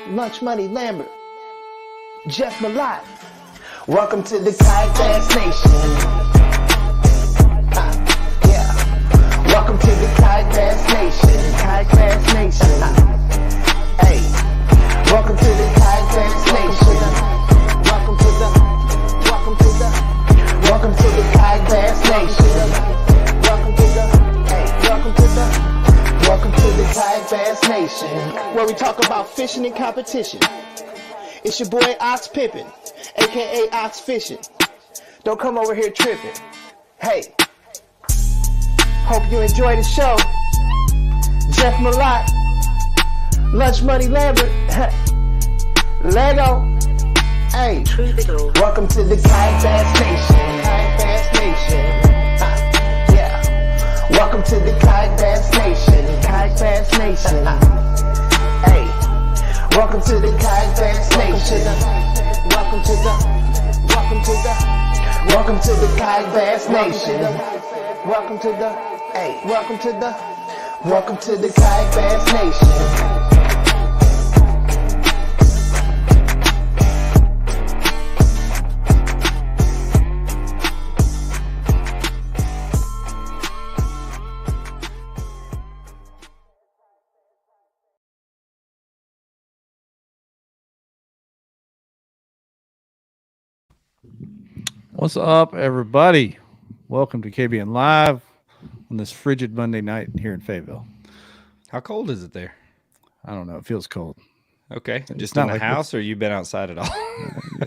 Lunch Money Lambert, Jeff Malott. Welcome to the Kayak Bass Nation. Yeah. Welcome to the Kayak Bass Nation. Kayak Bass Nation. Hey. Welcome to the Kayak Bass Nation. Welcome to the Kayak Bass Nation. Welcome to the Kayak Bass Nation, where we talk about fishing and competition. It's your boy Ox Pippin, aka Ox Fishing. Don't come over here tripping. Hey, hope you enjoy the show. Jeff Malott, Lunch Money Lambert, Lego. Hey, welcome to the Kayak Bass Nation. Kayak Bass Nation. Welcome to the Kayak Bass Nation. Kayak Bass Nation. Hey, welcome to the Kayak Bass Nation. Welcome to the Kayak Bass Nation. Welcome to the Kayak Bass Nation. What's up, everybody? Welcome to KBN Live on this frigid Monday night here in Fayetteville. How cold is it there? I don't know. It feels cold. Okay. Just in the house, or you've been outside at all?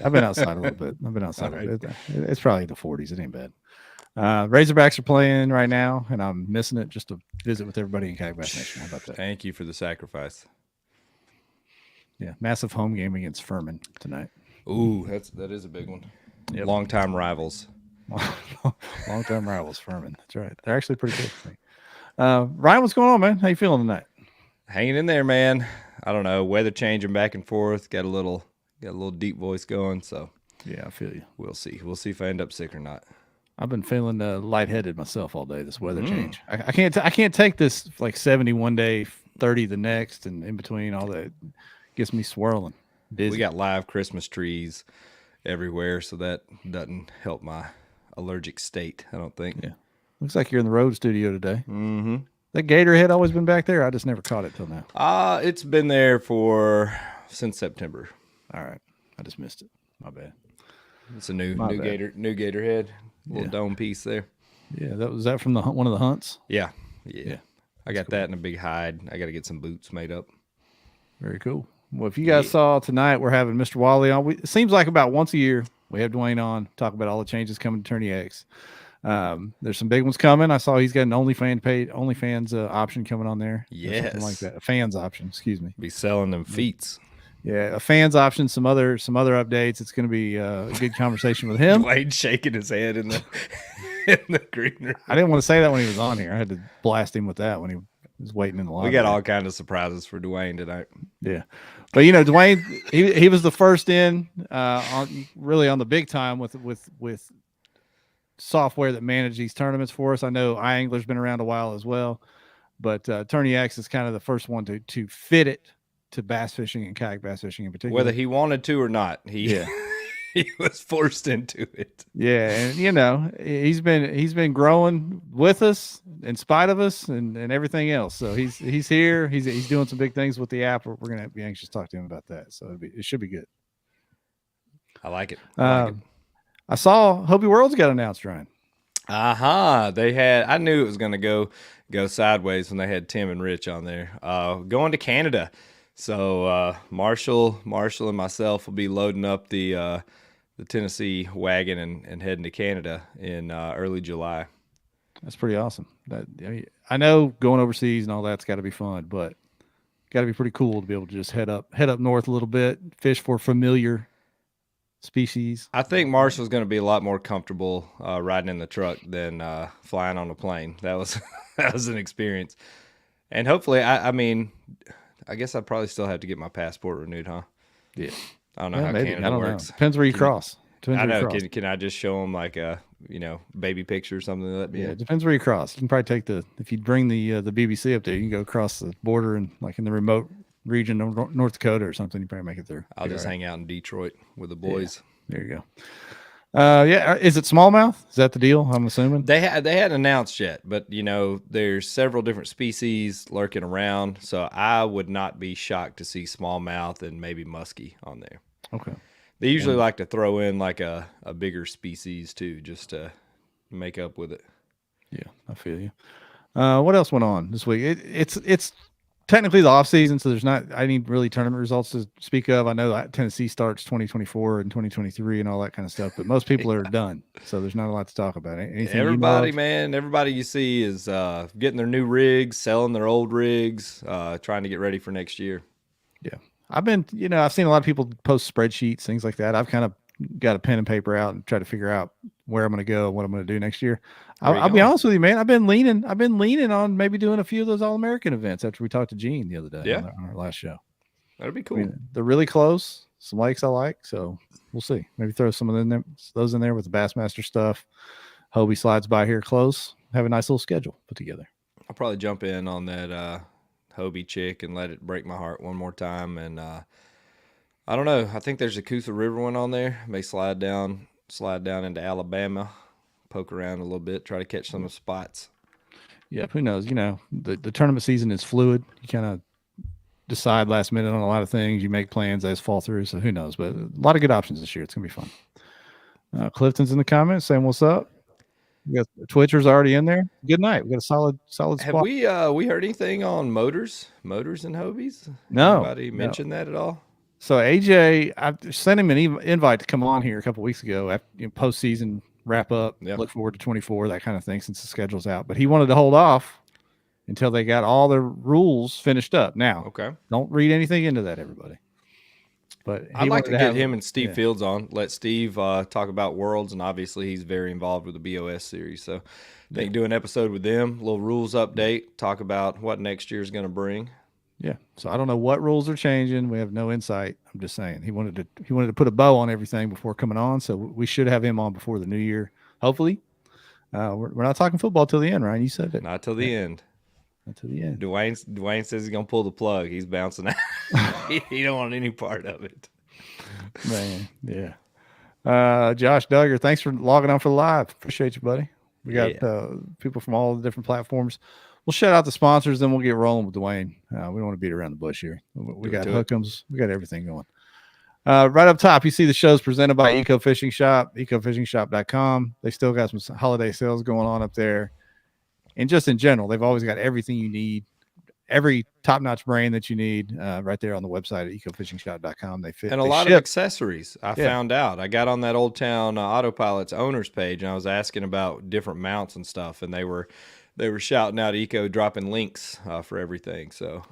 I've been outside a little bit. It's probably the 40s. It ain't bad. Razorbacks are playing right now, and I'm missing it just to visit with everybody in Kayak Bass Nation. How about that? Thank you for the sacrifice. Yeah, massive home game against Furman tonight. Ooh, that is a big one. Yep. Long-time rivals. Long-time rivals, Furman. That's right. They're actually pretty good. Ryan, what's going on, man? How you feeling tonight? Hanging in there, man. I don't know. Weather changing back and forth. Got a little deep voice going. So yeah, I feel you. We'll see. We'll see if I end up sick or not. I've been feeling lightheaded myself all day. This weather change. I can't take this like 70 one day, 30 the next, and in between all that gets me swirling. Busy. We got live Christmas trees everywhere, so that doesn't help my allergic state, I don't think. Yeah. Looks like you're in the road studio today. Mm-hmm. That gator head always been back there? I just never caught it till now. It's been there since September. All right. I just missed it. My bad. It's a new gator head. Little dome piece there. Yeah, was that from one of the hunts? Yeah. I got that in a big hide. I got to get some boots made up. Very cool. Well, if you guys saw tonight, we're having Mr. Walley on. It seems like about once a year we have Dwayne on, talk about all the changes coming to TourneyX. There's some big ones coming. I saw he's got an OnlyFans option coming on there. Yes, something like that. A fans option. Excuse me. Be selling them feets. Yeah, a fans option. Some other updates. It's going to be a good conversation with him. Dwayne shaking his head in the green room. I didn't want to say that when he was on here. I had to blast him with that when he was waiting in the line. We got all kinds of surprises for Dwayne tonight. Yeah. But Dwayne, he was the first in on the big time with software that managed these tournaments for us. I know iAngler's been around a while as well, but TourneyX is kind of the first one to fit it to bass fishing and kayak bass fishing in particular. Whether he wanted to or not, he was forced into it. Yeah, and he's been growing with us in spite of us and everything else. So he's here. He's doing some big things with the app. We're gonna be anxious to talk to him about that. So it should be good. I like it. I saw Hobie Worlds got announced, Ryan. I knew it was gonna go sideways when they had Tim and Rich on there. Going to Canada. So Marshall and myself will be loading up the Tennessee wagon and heading to Canada in early July. That's pretty awesome. I know going overseas and all that's got to be fun, but got to be pretty cool to be able to just head up north a little bit, fish for familiar species. I think Marshall's going to be a lot more comfortable riding in the truck than flying on a plane. That was an experience, and hopefully, I guess I'd probably still have to get my passport renewed, huh? Yeah. I don't know how Canada works. Depends where you cross. I know. Can I just show them like a baby picture or something? It depends where you cross. You can probably take if you bring the BBC up there, you can go across the border and like in the remote region of North Dakota or something, you probably make it through. I'll just hang out in Detroit with the boys. Yeah. There you go. Yeah, is it smallmouth? Is that the deal? I'm assuming they hadn't announced yet, but there's several different species lurking around, so I would not be shocked to see smallmouth and maybe muskie on there. Okay. They usually like to throw in like a bigger species too, just to make up with it. Yeah, I feel you. What else went on this week? It's technically the off season, so there's not any really tournament results to speak of. I know that Tennessee starts 2024 and 2023 and all that kind of stuff, but most people are done, so there's not a lot to talk about. Anything everybody you see is getting their new rigs, selling their old rigs, trying to get ready for next year. Yeah, I've seen a lot of people post spreadsheets, things like that. I've kind of got a pen and paper out and try to figure out where I'm going to go, what I'm going to do next year. I'll be honest with you, man. I've been leaning on maybe doing a few of those All-American events after we talked to Gene the other day on our last show. That'd be cool. They're really close. Some lakes I like, so we'll see. Maybe throw some of those in there with the Bassmaster stuff. Hobie slides by here close. Have a nice little schedule put together. I'll probably jump in on that Hobie chick and let it break my heart one more time. And I don't know. I think there's a Coosa River one on there. May slide down into Alabama, poke around a little bit, try to catch some of the spots. Yeah, who knows? The tournament season is fluid. You kind of decide last minute on a lot of things. You make plans as fall through, so who knows? But a lot of good options this year. It's gonna be fun. Clifton's in the comments saying what's up. We got Twitcher's already in there. Good night. We got a solid spot. Have we heard anything on motors and Hobies? No. Anybody mention that at all? So AJ, I sent him an invite to come on here a couple weeks ago after postseason wrap up. Yep. Look forward to 24, that kind of thing, since the schedule's out. But he wanted to hold off until they got all the rules finished up. Now, okay, don't read anything into that, everybody. But I'd like to get him and Steve Fields on. Let Steve talk about Worlds, and obviously he's very involved with the BOS series. So I think do an episode with them, a little rules update, talk about what next year is going to bring. Yeah. So I don't know what rules are changing. We have no insight. I'm just saying he wanted to put a bow on everything before coming on. So we should have him on before the new year. Hopefully. We're not talking football till the end, Ryan. You said it. Not till the end. Not till the end. Dwayne says he's gonna pull the plug. He's bouncing out. He don't want any part of it. Man, yeah. Josh Duggar, thanks for logging on for the live. Appreciate you, buddy. We got people from all the different platforms. We'll shout out the sponsors, then we'll get rolling with Dwayne. We don't want to beat around the bush here. We got hook'ems. We got everything going. Right up top, you see the shows presented by Eco Fishing Shop, ecofishingshop.com. They still got some holiday sales going on up there. And just in general, they've always got everything you need, every top-notch brand that you need right there on the website at ecofishingshop.com. And a lot of accessories. I found out. I got on that Old Town Autopilot's owners page, and I was asking about different mounts and stuff, and they were shouting out Eco, dropping links for everything. So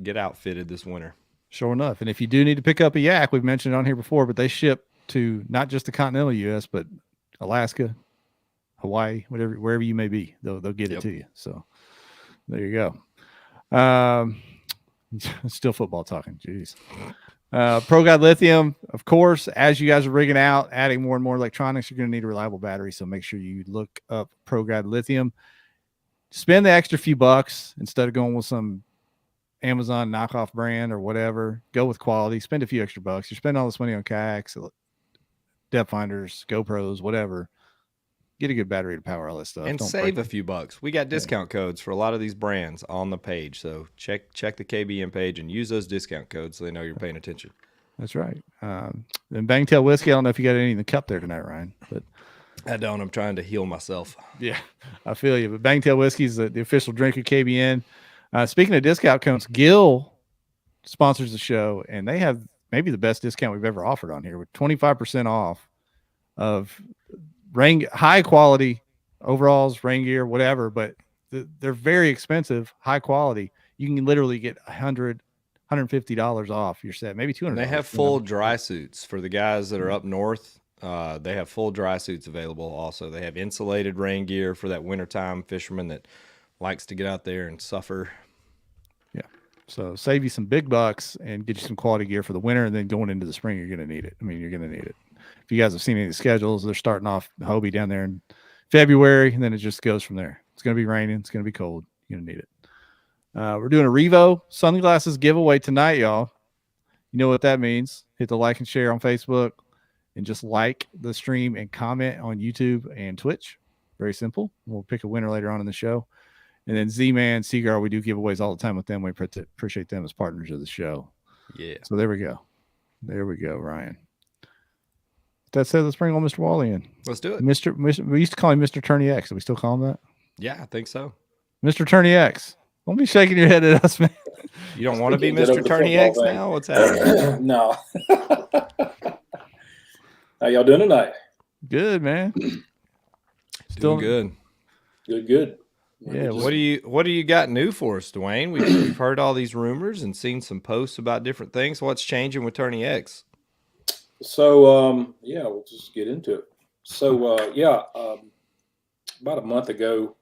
get outfitted this winter. Sure enough. And if you do need to pick up a yak, we've mentioned it on here before, but they ship to not just the continental U.S., but Alaska, Hawaii, wherever you may be. They'll get it to you. So there you go. Still football talking. Jeez. Pro Guide Lithium, of course, as you guys are rigging out, adding more and more electronics, you're going to need a reliable battery. So make sure you look up Pro Guide Lithium. Spend the extra few bucks instead of going with some Amazon knockoff brand or whatever. Go with quality. Spend a few extra bucks. You're spending all this money on kayaks, depth finders, GoPros, whatever. Get a good battery to power all this stuff. And save a few bucks. We got discount codes for a lot of these brands on the page. So check the KBN page and use those discount codes so they know you're paying attention. That's right. And Bangtail Whiskey, I don't know if you got any in the cup there tonight, Ryan, but I don't. I'm trying to heal myself. Yeah, I feel you. But Bangtail Whiskey is the official drink of KBN. Speaking of discount codes, Gill sponsors the show, and they have maybe the best discount we've ever offered on here with 25% off of high quality overalls, rain gear, whatever. But they're very expensive, high quality. You can literally get $150 off your set, maybe $200. They have full dry suits for the guys that are up north. They have full dry suits available also. They have insulated rain gear for that wintertime fisherman that likes to get out there and suffer. Yeah. So save you some big bucks and get you some quality gear for the winter, and then going into the spring, you're going to need it. I mean, you're going to need it. If you guys have seen any of the schedules, they're starting off Hobie down there in February, and then it just goes from there. It's going to be raining. It's going to be cold. You're going to need it. We're doing a Revo Sunglasses giveaway tonight, y'all. You know what that means. Hit the like and share on Facebook and just like the stream and comment on YouTube and Twitch. Very simple. We'll pick a winner later on in the show. And then Z-Man, Seaguar, we do giveaways all the time with them. We appreciate them as partners of the show. Yeah. So there we go. There we go, Ryan. That said, let's bring on Mr. Walley in. Let's do it. Mr. We used to call him Mr. TourneyX. Do we still call him that? Yeah, I think so. Mr. TourneyX. Don't be shaking your head at us, man. You don't want to be Mr. TourneyX now? What's happening? No. How y'all doing tonight? Good, man. Still good. Good. Yeah. What do you got new for us, Dwayne? We've heard all these rumors and seen some posts about different things. What's changing with TourneyX? So we'll just get into it. So about a month ago,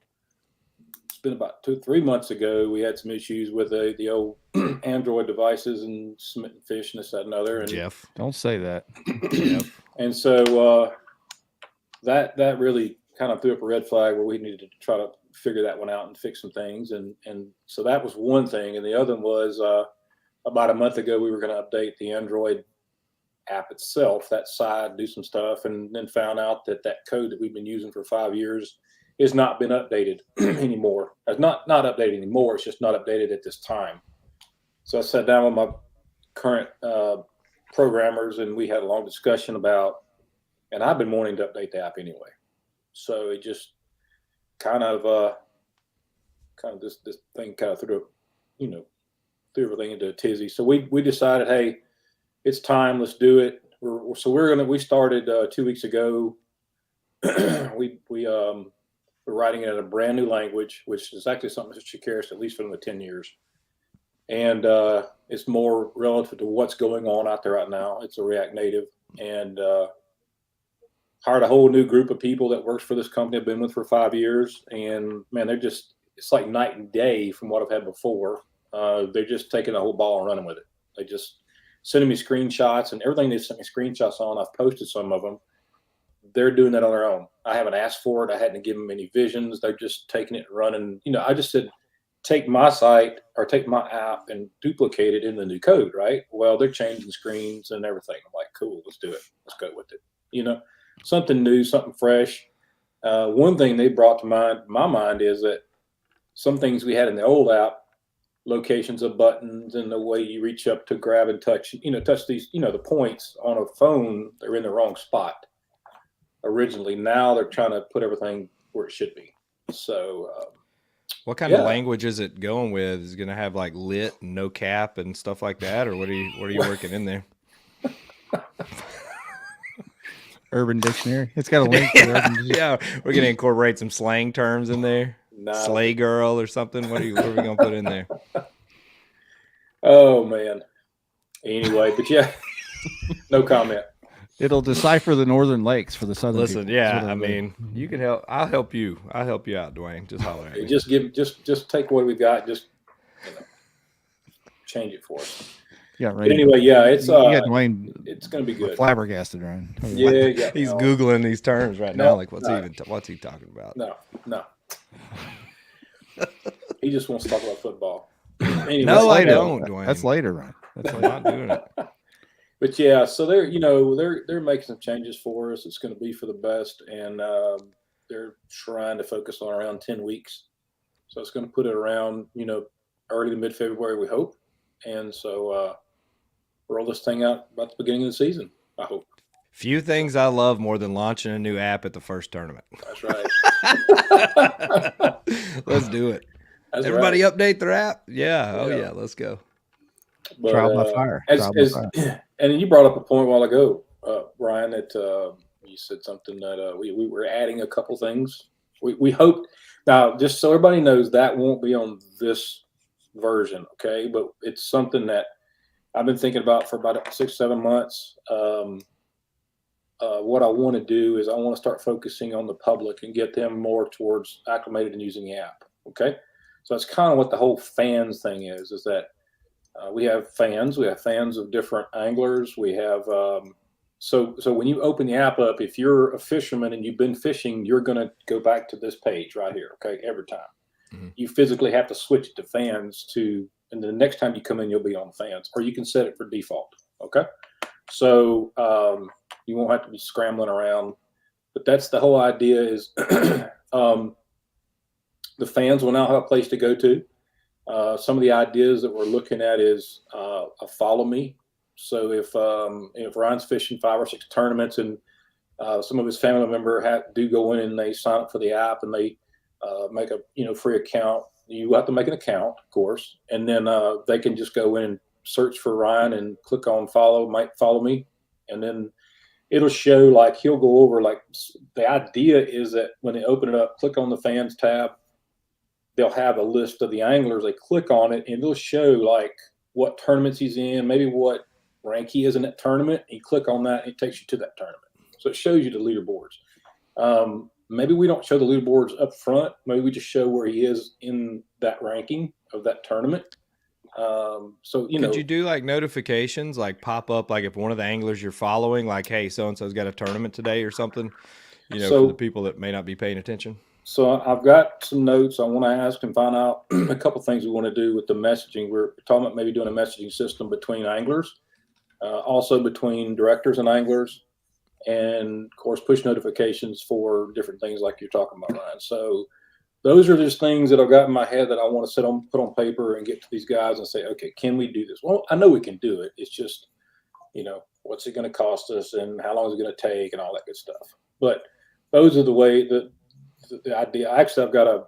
it's been about 2-3 months ago, we had some issues with the old Android devices and smitten fish and this, that, and other. And Jeff, don't say that. And so that really kind of threw up a red flag where we needed to try to figure that one out and fix some things. And so that was one thing. And the other one was about a month ago, we were going to update the Android app itself, that side, do some stuff, and then found out that code that we've been using for 5 years has not been updated anymore. It's not updated anymore. It's just not updated at this time. So I sat down with my current programmers, and we had a long discussion about, and I've been wanting to update the app anyway. So it just kind of this thing kind of threw everything into a tizzy. So we decided, hey, it's time. Let's do it. We started 2 weeks ago. We're writing it in a brand new language, which is actually something that should carry us at least for another 10 years. And it's more relative to what's going on out there right now. It's a React Native, and hired a whole new group of people that works for this company I've been with for 5 years. And man, it's like night and day from what I've had before. They're just taking the whole ball and running with it. They just sending me screenshots, and everything they sent me screenshots on, I've posted some of them. They're doing that on their own. I haven't asked for it. I hadn't given them any visions. They're just taking it and running. I just said, take my site or take my app and duplicate it in the new code, right? Well, they're changing screens and everything. I'm like, cool, let's do it. Let's go with it. Something new, something fresh. One thing they brought to my mind is that some things we had in the old app, locations of buttons and the way you reach up to grab and touch these, the points on a phone, they're in the wrong spot originally. Now they're trying to put everything where it should be. So what kind of language is it going with? Is it going to have like lit and no cap and stuff like that, or what are you working in there? Urban Dictionary. It's got a link to the Urban Dictionary. Yeah, we're going to incorporate some slang terms in there. Slay girl or something. What are we going to put in there? Oh man. Anyway, but yeah, no comment. It'll decipher the northern lakes for the southern. Listen, people. yeah, I mean, you can help. I'll help you. I'll help you out, Dwayne. Just holler at me. Just take what we got. Just change it for us. Yeah, right. But anyway, yeah, it's Dwayne. It's going to be good. Flabbergasted, Ryan. Yeah. He's Googling these terms right now. Like, what's he talking about? No. He just wants to talk about football. Anyway, no, I don't, Dwayne. That's later, Ryan. That's not doing it. But yeah, so they're making some changes for us. It's going to be for the best, and they're trying to focus on around 10 weeks. So it's going to put it around early to mid-February, we hope. And so roll this thing out about the beginning of the season, I hope. Few things I love more than launching a new app at the first tournament. That's right. Let's do it. That's Everybody right. update their app. Yeah. Oh yeah. Let's go. But, Trial by fire. And you brought up a point a while ago, Ryan, that you said something that we were adding a couple things. We hope now, just so everybody knows, that won't be on this version, okay? But it's something that I've been thinking about for about 6-7 months. What I want to do is I want to start focusing on the public and get them more towards acclimated and using the app, okay? So that's kind of what the whole fans thing is that we have fans of different anglers. We have so when you open the app up, if you're a fisherman and you've been fishing, you're going to go back to this page right here, okay, every time. you physically have to switch it to fans and the next time you come in, you'll be on fans, or you can set it for default. Okay. So you won't have to be scrambling around, but that's the whole idea is the fans will now have a place to go to. Some of the ideas that we're looking at is a follow me. So if Ryan's fishing 5 or 6 tournaments and some of his family member do go in and they sign up for the app and they make a free account, you have to make an account, of course, and then they can just go in and search for Ryan and click on follow me, and then it'll show, like, he'll go over, like, the idea is that when they open it up, click on the fans tab, they'll have a list of the anglers. They click on it and it'll show like what tournaments he's in, maybe what rank he is in that tournament. You click on that and it takes you to that tournament. So it shows you the leaderboards. Maybe we don't show the leaderboards up front. Maybe we just show where he is in that ranking of that tournament. So, could you do like notifications, like pop up, like if one of the anglers you're following, like, hey, so-and-so's got a tournament today or something, for the people that may not be paying attention? So I've got some notes I want to ask and find out a couple things we want to do with the messaging. We're talking about maybe doing a messaging system between anglers, also between directors and anglers, and of course push notifications for different things like you're talking about, Ryan. So those are just things that I've got in my head that I want to put on paper and get to these guys and say, okay, can we do this? Well, I know we can do it. It's just, what's it going to cost us and how long is it going to take and all that good stuff. But those are the way that the idea. Actually, I've got a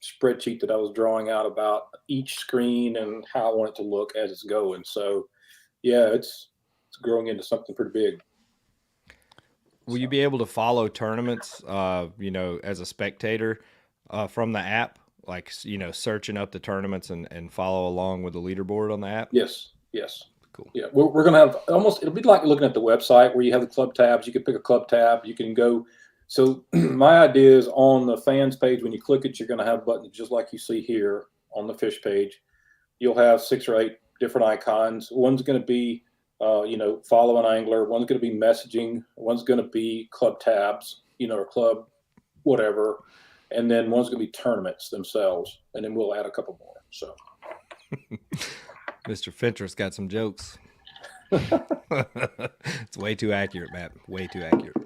spreadsheet that I was drawing out about each screen and how I want it to look as it's going. So yeah, it's growing into something pretty big. Will you be able to follow tournaments, as a spectator from the app, like, searching up the tournaments and follow along with the leaderboard on the app? Yes. Cool. Yeah, we're going to have it'll be like looking at the website where you have the club tabs. You can pick a club tab. You can go. So my idea is on the fans page, when you click it, you're going to have buttons just like you see here on the fish page. You'll have 6 or 8 different icons. One's going to be, follow an angler. One's going to be messaging. One's going to be club tabs, or club whatever. And then one's going to be tournaments themselves. And then we'll add a couple more. So Mr. Fincher's got some jokes. It's way too accurate, Matt. Way too accurate.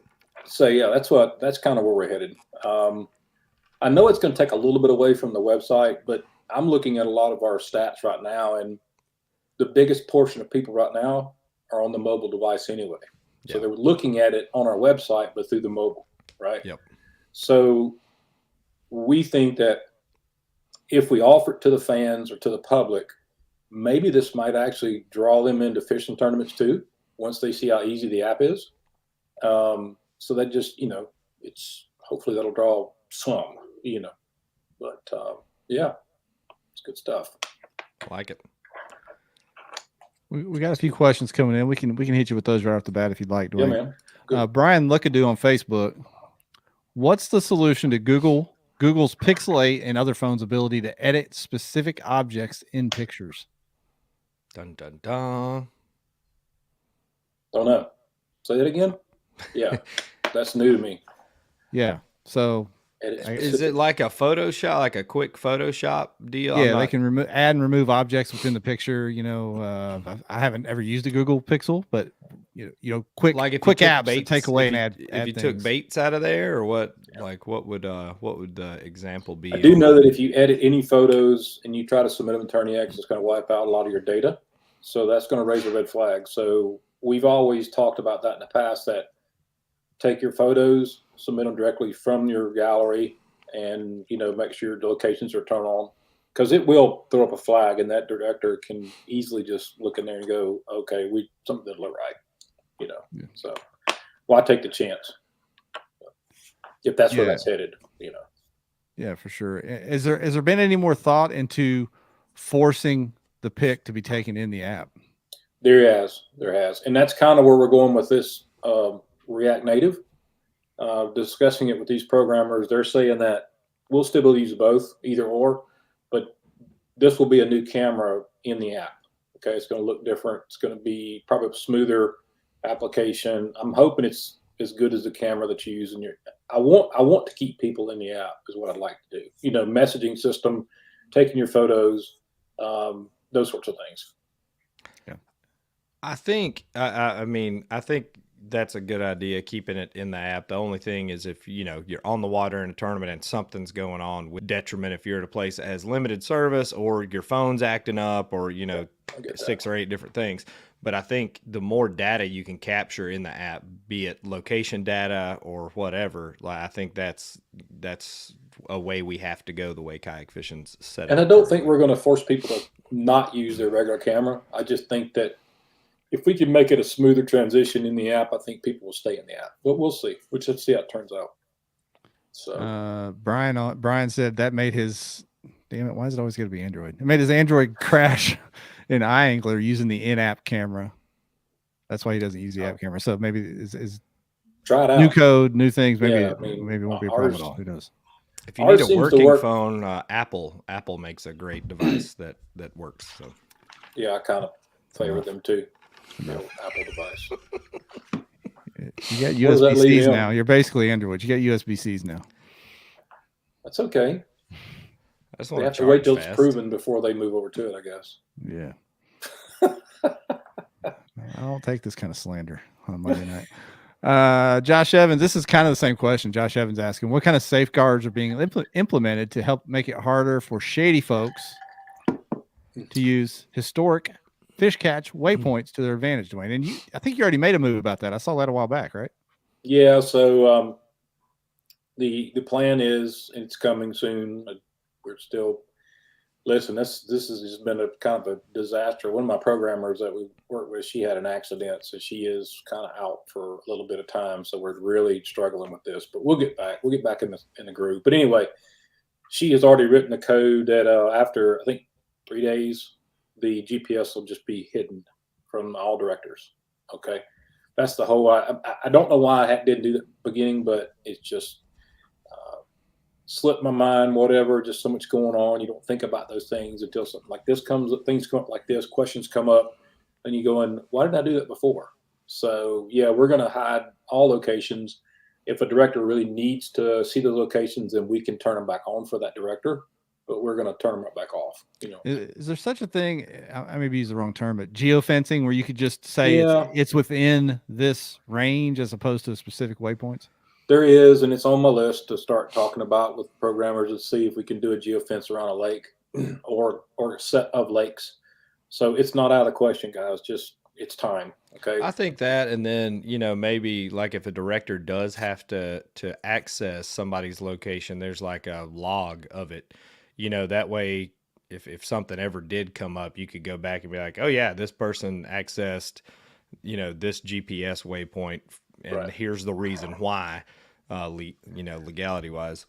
So yeah, that's kind of where we're headed. I know it's going to take a little bit away from the website, but I'm looking at a lot of our stats right now, and the biggest portion of people right now are on the mobile device anyway. Yeah. So they're looking at it on our website, but through the mobile, right? Yep. So we think that if we offer it to the fans or to the public, maybe this might actually draw them into fishing tournaments too, once they see how easy the app is. So that just, it's hopefully that'll draw some, but yeah, it's good stuff. I like it. We got a few questions coming in. We can hit you with those right off the bat if you'd like, Dwayne. Yeah, man. Brian Lookadoo on Facebook. What's the solution to Google's Pixel 8 and other phones' ability to edit specific objects in pictures? Dun, dun, dun. Don't know. Say that again? Yeah, that's new to me. Yeah. So is it like a Photoshop, like a quick Photoshop deal? Yeah, they can add and remove objects within the picture. I haven't ever used a Google Pixel, but quick apps that take away and add. If you took baits out of there, or what? Like what would the example be? I do know that if you edit any photos and you try to submit them to TourneyX, it's going to wipe out a lot of your data. So that's going to raise a red flag. So we've always talked about that in the past, that take your photos, submit them directly from your gallery, and make sure your locations are turned on, because it will throw up a flag, and that director can easily just look in there and go, okay, something didn't look right, Yeah. So why take the chance if that's where that's headed, Yeah, for sure. Has there been any more thought into forcing the pic to be taken in the app? There has, and that's kind of where we're going with this React Native. Discussing it with these programmers, they're saying that we'll still be able to use both, either or, but this will be a new camera in the app. Okay, it's going to look different. It's going to be probably a smoother application. I'm hoping it's as good as the camera that you use in I want to keep people in the app is what I'd like to do. You know, messaging system, taking your photos, those sorts of things. Yeah, I think I think that's a good idea, keeping it in the app. The only thing is if you're on the water in a tournament and something's going on with detriment, if you're at a place that has limited service or your phone's acting up or 6 or 8 different things. But I think the more data you can capture in the app, be it location data or whatever, like I think that's a way we have to go, the way kayak fishing's set up. And I don't think we're going to force people to not use their regular camera. I just think that if we can make it a smoother transition in the app, I think people will stay in the app. But we'll see. Let's see how it turns out. So Brian said that made his, damn it, why is it always going to be Android? It made his Android crash in iAngler using the in-app camera. That's why he doesn't use the app camera. So maybe is try it out. New code, new things. Maybe maybe it won't be a problem at all. Who knows? If you need a working phone, Apple Makes a great device that works. So yeah, I kind of favor them too. Apple device. You got USB-Cs now. You're basically Android. You got USB-Cs now. That's okay. They have to wait till it's proven before they move over to it, I guess. Yeah. I don't take this kind of slander on Monday night. Josh Evans, this is kind of the same question. Josh Evans asking, what kind of safeguards are being implemented to help make it harder for shady folks to use historic fish catch waypoints to their advantage, Dwayne? And I think you already made a move about that. I saw that a while back, right? Yeah. So the plan is, and it's coming soon. We're still this has just been a kind of a disaster. One of my programmers that we work with, she had an accident, so she is kind of out for a little bit of time. So we're really struggling with this, but we'll get back. We'll get back in the group. But anyway, she has already written the code that after I think 3 days, the GPS will just be hidden from all directors. Okay. That's the whole, I don't know why I didn't do that at the beginning, but it's just slipped my mind, whatever, just so much going on. You don't think about those things until something like this comes up, things come up like this, questions come up, and you go, why didn't I do that before? So yeah, we're going to hide all locations. If a director really needs to see the locations, then we can turn them back on for that director, but we're going to turn them right back off. Is there such a thing? I maybe use the wrong term, but geofencing, where you could just say it's within this range as opposed to specific waypoints? There is, and it's on my list to start talking about with programmers to see if we can do a geofence around a lake or a set of lakes. So it's not out of the question, guys. Just it's time. Okay. I think that, and then maybe like if a director does have to access somebody's location, there's like a log of it. That way, if something ever did come up, you could go back and be like, oh yeah, this person accessed this GPS waypoint, and here's the reason why, legality wise.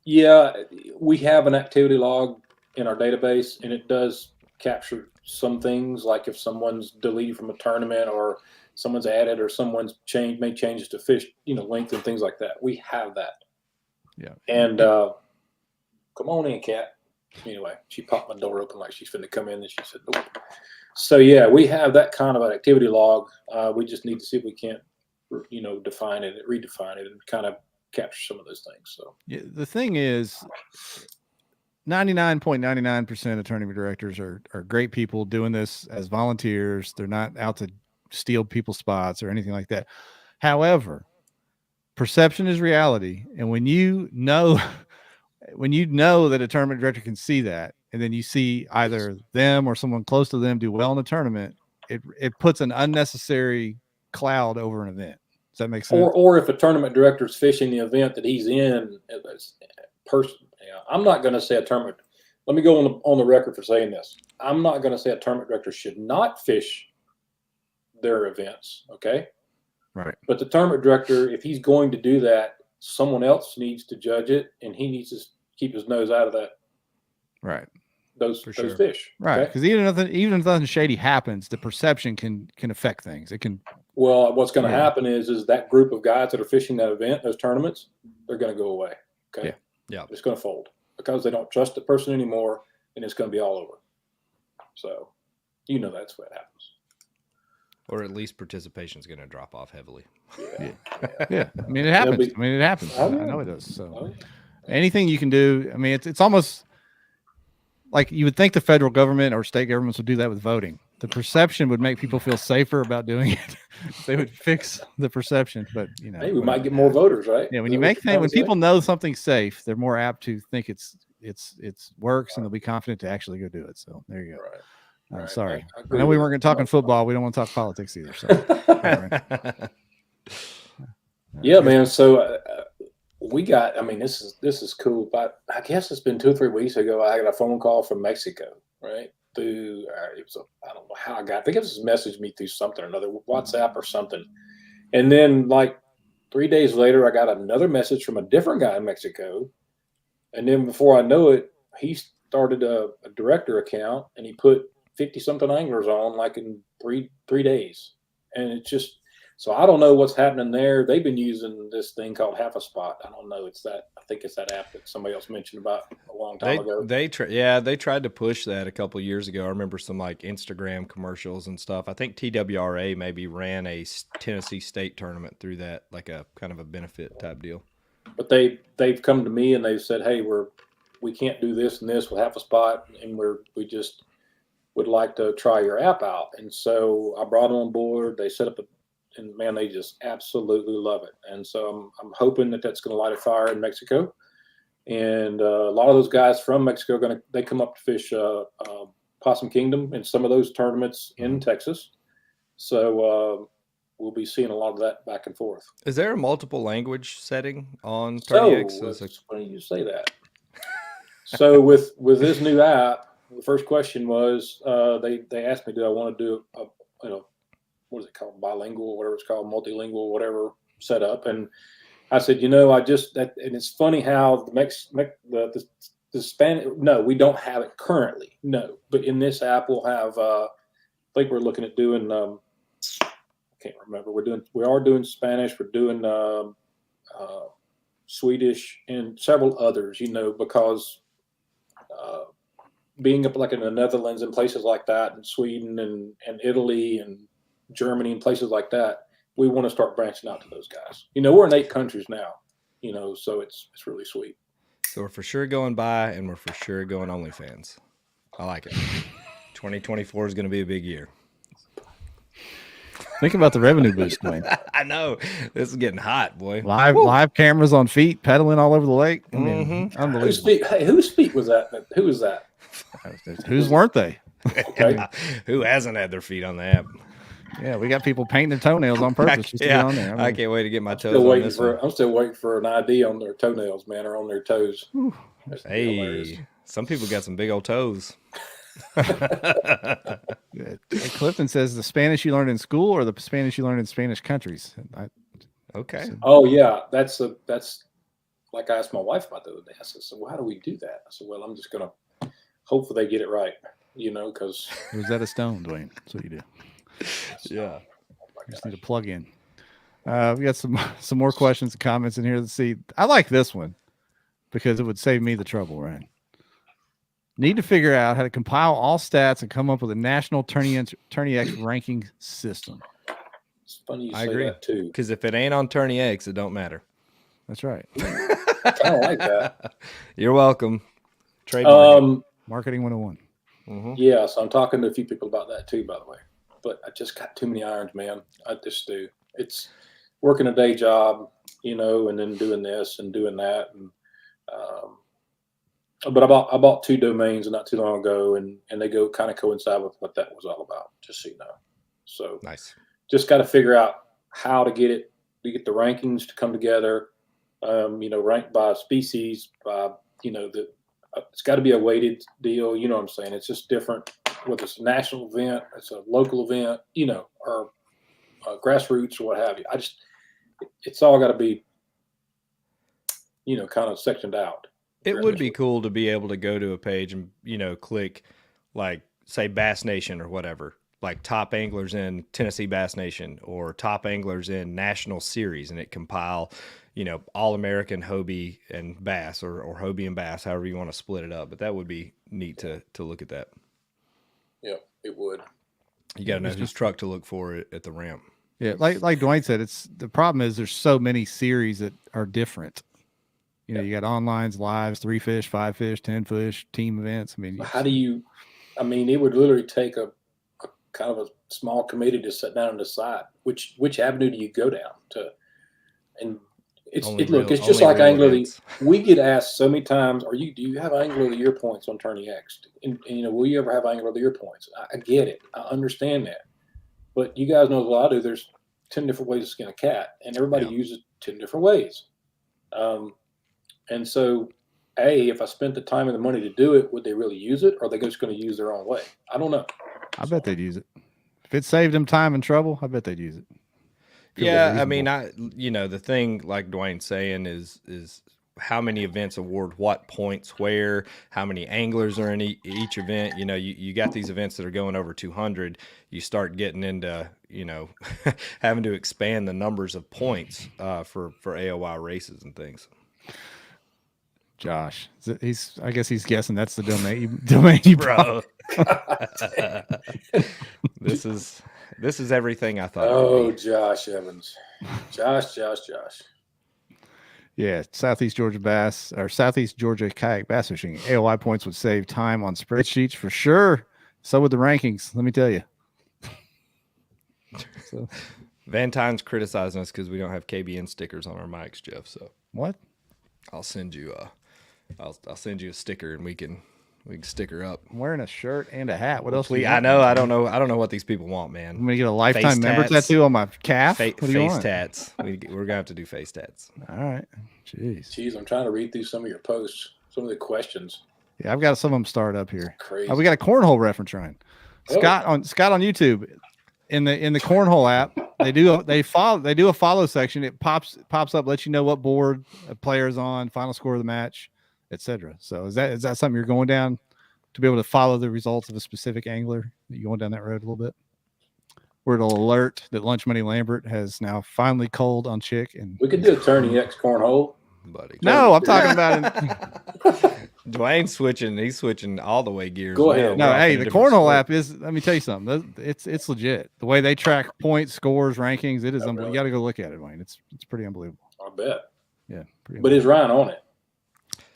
Yeah, we have an activity log in our database, and it does capture some things, like if someone's deleted from a tournament or someone's added or someone's made changes to fish, length and things like that. We have that. Yeah. And come on in, Kat. Anyway, she popped my door open like she's finna come in, and she said, nope. So yeah, we have that kind of an activity log. We just need to see if we can't, redefine it, and kind of capture some of those things. So yeah, the thing is, 99.99% of tournament directors are great people doing this as volunteers. They're not out to steal people's spots or anything like that. However, perception is reality, and when you know that a tournament director can see that, and then you see either them or someone close to them do well in the tournament, it puts an unnecessary cloud over an event. Does that make sense? Or if a tournament director is fishing the event that he's in, I'm not going to say a tournament. Let me go on the record for saying this. I'm not going to say a tournament director should not fish their events. Okay. Right. But the tournament director, if he's going to do that, someone else needs to judge it, and he needs to keep his nose out of that. Right. Those fish. Right. Because even if nothing shady happens, the perception can affect things. It can. Well, what's going to happen is that group of guys that are fishing that event, those tournaments, they're going to go away. Okay. Yeah. Yeah. It's going to fold because they don't trust the person anymore, and it's going to be all over. So, that's what happens. Or at least participation is going to drop off heavily. Yeah. I mean, it happens. I know it does. So anything you can do. I mean, it's almost like you would think the federal government or state governments would do that with voting. The perception would make people feel safer about doing it. They would fix the perception, but maybe we might get more voters, right? Yeah, when you make things, when people know something's safe, they're more apt to think it's works, and they'll be confident to actually go do it. So there you go. Right. I'm sorry. I know we weren't going to talk in football. We don't want to talk politics either. So. Yeah, man. So we got. I mean, this is cool. But I guess it's been 2 or 3 weeks ago. I got a phone call from Mexico, right? Through it was I don't know how I got. I think it was messaged me through something or another, WhatsApp or something. And then like 3 days later, I got another message from a different guy in Mexico. And then before I know it, he started a director account and he put 50-something anglers on like in three days. And it's just, so I don't know what's happening there. They've been using this thing called Half a Spot. I don't know. I think it's that app that somebody else mentioned about a long time ago. They tried to push that a couple of years ago. I remember some like Instagram commercials and stuff. I think TWRA maybe ran a Tennessee state tournament through that, like a kind of a benefit type deal. But they've come to me and they've said, hey, we can't do this and this with Half a Spot, and we just would like to try your app out. And so I brought them on board. They set up and man, they just absolutely love it. And so I'm hoping that that's going to light a fire in Mexico. And a lot of those guys from Mexico they come up to fish Possum Kingdom and some of those tournaments in Texas. So we'll be seeing a lot of that back and forth. Is there a multiple language setting on TourneyX? So it's funny you say that. So with this new app, the first question was they asked me, do I want to do what is it called, bilingual, whatever it's called, multilingual, whatever setup? And I said, and it's funny how the Spanish. No, we don't have it currently. No, but in this app we'll have. I think we're looking at doing. I can't remember. We are doing Spanish. We're doing Swedish and several others. Because. Being up like in the Netherlands and places like that, and Sweden and Italy and Germany and places like that, we want to start branching out to those guys. We're in 8 countries now, so it's really sweet. So we're for sure going by, and we're for sure going OnlyFans. I like it. 2024 is going to be a big year. Think about the revenue boost, Dwayne. I know. This is getting hot, boy. Live cameras on feet, pedaling all over the lake. I mean, unbelievable. Whose feet was that? Who was that? Whose weren't they? Okay. Who hasn't had their feet on the app? Yeah, we got people painting their toenails on purpose just to get on there. I can't wait to get my toes on this one. I'm still waiting for an ID on their toenails, man, or on their toes. Hey, some people got some big old toes. Clifton says the Spanish you learned in school or the Spanish you learned in Spanish countries. Okay. Oh yeah, that's like I asked my wife about the other day. I said, so how do we do that? I said, well, I'm just gonna hopefully they get it right, because was that a stone, Dwayne? That's what you do. Yeah. Just need to plug in. We got some more questions and comments in here. Let's see. I like this one because it would save me the trouble, right? Need to figure out how to compile all stats and come up with a national TourneyX ranking system. It's funny you say that too. Because if it ain't on TourneyX, it don't matter. That's right. I don't like that. You're welcome. Marketing 101. Mm-hmm. Yeah, so I'm talking to a few people about that too, by the way. But I just got too many irons, man. I just do. It's working a day job, and then doing this and doing that. And but I bought 2 domains not too long ago, and they go kind of coincide with what that was all about, just so you know. So nice. Just got to figure out how to get the rankings to come together. Ranked by species, by it's got to be a weighted deal. You know what I'm saying? It's just different. Whether it's a national event, it's a local event, or grassroots or what have you. It's all got to be, kind of sectioned out. It would be cool to be able to go to a page and, click like say Bass Nation or whatever, like top anglers in Tennessee Bass Nation or top anglers in National Series, and it compile, all American Hobie and Bass or Hobie and Bass, however you want to split it up. But that would be neat to look at that. Yeah, it would. You got to know whose truck to look for at the ramp. Yeah, like Dwayne said, it's the problem is there's so many series that are different. You know, you got onlines, lives, 3 fish, 5 fish, 10 fish, team events. I mean, how do you? I mean, it would literally take a kind of a small committee to sit down and decide which avenue do you go down to, and it's just like angler. We get asked so many times, do you have angler of the year points on TourneyX? And you know, will you ever have angler of the year points? I get it, I understand that, but you guys know what I do. There's 10 different ways to skin a cat, and everybody uses 10 different ways. And so, if I spent the time and the money to do it, would they really use it, or are they just going to use their own way? I don't know. I bet they'd use it. If it saved them time and trouble, I bet they'd use it. Yeah, I mean, the thing like Dwayne's saying is how many events award what points where, how many anglers are in each event. You know, you got these events that are going over 200. You start getting into, having to expand the numbers of points for AOY races and things. Josh, I guess he's guessing that's the domain you bro. This is everything I thought. Oh, Josh Evans, Josh. Yeah, Southeast Georgia Kayak Bass Fishing. AOI points would save time on spreadsheets for sure. So would the rankings. Let me tell you. So. Van Tyne's criticizing us because we don't have KBN stickers on our mics, Jeff. So what? I'll send you I'll send you a sticker and we can sticker up. I'm wearing a shirt and a hat. What else? I know. I don't know what these people want, man. I'm gonna get a lifetime member tattoo on my calf. Face tats. We're gonna have to do face tats. All right. Jeez. I'm trying to read through some of your posts, some of the questions. Yeah, I've got some of them started up here. Crazy. We got a cornhole reference, Ryan. Scott on YouTube. In the cornhole app, they do a follow section. It pops up, lets you know what board a player's on, final score of the match, etc. So is that something you're going down to be able to follow the results of a specific angler? You going down that road a little bit? Where it'll alert that Lunch Money Lambert has now finally cold on Chick, and we could do a TourneyX cornhole, buddy. No, I'm talking about Dwayne's switching. He's switching all the way gears. Go ahead. No, hey, the cornhole app is. Let me tell you something. It's legit. The way they track points, scores, rankings, it is unbelievable. You got to go look at it, Wayne. It's pretty unbelievable. I bet. Yeah, but is Ryan on it?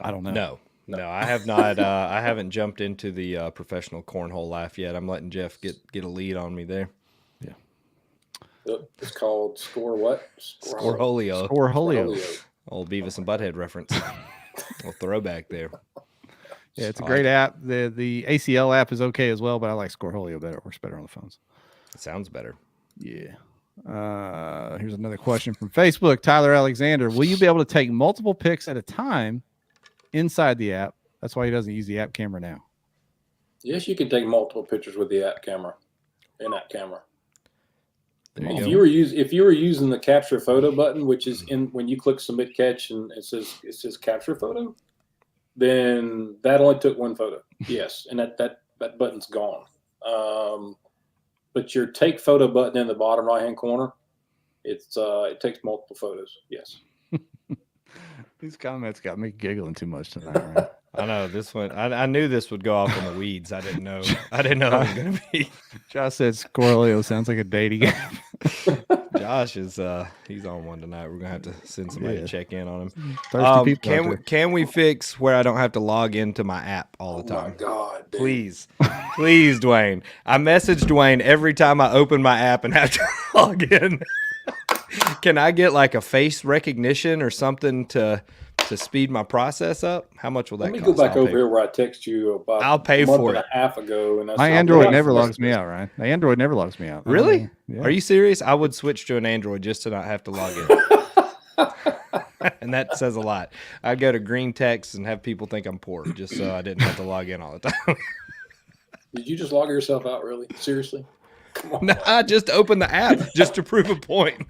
I don't know. No, I have not. I haven't jumped into the professional cornhole life yet. I'm letting Jeff get a lead on me there. Yeah. It's called Score what? Scoreholio. Scoreholio. Old Beavis and Butthead reference. A throwback there. Yeah, it's a great app. The ACL app is okay as well, but I like Scoreholio better. It works better on the phones. It sounds better. Yeah. Here's another question from Facebook. Tyler Alexander. Will you be able to take multiple pics at a time inside the app? That's why he doesn't use the app camera now. Yes, you can take multiple pictures with the app camera. In-app camera. If you were using the capture photo button, which is in when you click submit catch and it says capture photo, then that only took one photo. Yes, and that button's gone. But your take photo button in the bottom right hand corner, it takes multiple photos. Yes. These comments got me giggling too much tonight. Right? I know this one. I knew this would go off in the weeds. I didn't know it was going to be. Josh said Scorelio sounds like a dating app. Josh is he's on one tonight. We're gonna have to send somebody to check in on him. Can we fix where I don't have to log into my app all the time? Oh my God, dude. Please, Dwayne. I message Dwayne every time I open my app and have to log in. Can I get like a face recognition or something to speed my process up? How much will that cost? Let me go back over here where I text you about I'll pay a month for and it. a half ago. And my Android never logs me out, Ryan. My Android never logs me out. Really? Yeah. Are you serious? I would switch to an Android just to not have to log in. And that says a lot. I'd go to green text and have people think I'm poor just so I didn't have to log in all the time. Did you just log yourself out, really? Seriously? Come on. No, I just opened the app just to prove a point.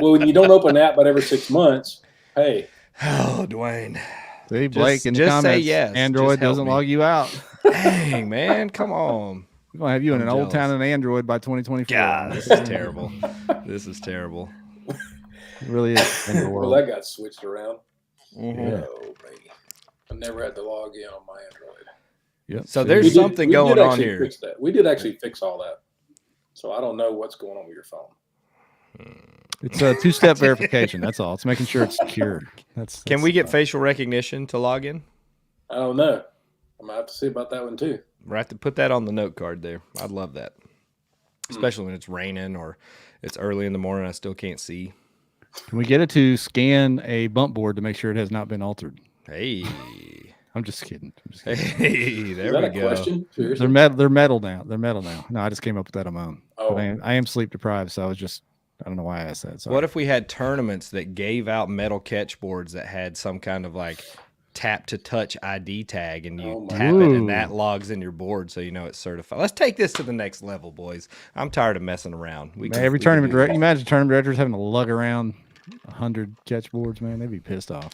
Well, when you don't open the app but every 6 months, hey. Oh, Dwayne. See, Blake in the just comments, say yes. Android doesn't log you out. Dang, man, come on. We're going to have you in an old town in Android by 2024. God, this is terrible. This is terrible. It really is. Well, that got switched around. Mm-hmm. Yeah. Oh, man. I never had to log in on my Android. Yep. So there's something going on here. Fix that. We did actually fix all that. So I don't know what's going on with your phone. It's a two-step verification. That's all. It's making sure it's secure. Can we get facial recognition to log in? I don't know. I'm gonna have to see about that one too. We'll have to put that on the note card there. I'd love that, especially when it's raining or it's early in the morning. I still can't see. Can we get it to scan a bump board to make sure it has not been altered? Hey, I'm just kidding. hey, there Is that we a go. question? Seriously? They're metal now. No, I just came up with that on my own. Oh. But I am sleep deprived, so I don't know why I asked that. Sorry. What if we had tournaments that gave out metal catch boards that had some kind of like tap to touch ID tag, and you tap it and that logs in your board, so you know it's certified. Let's take this to the next level, boys. I'm tired of messing around. Every tournament director, you imagine tournament directors having to lug around 100 catch boards, man. They'd be pissed off.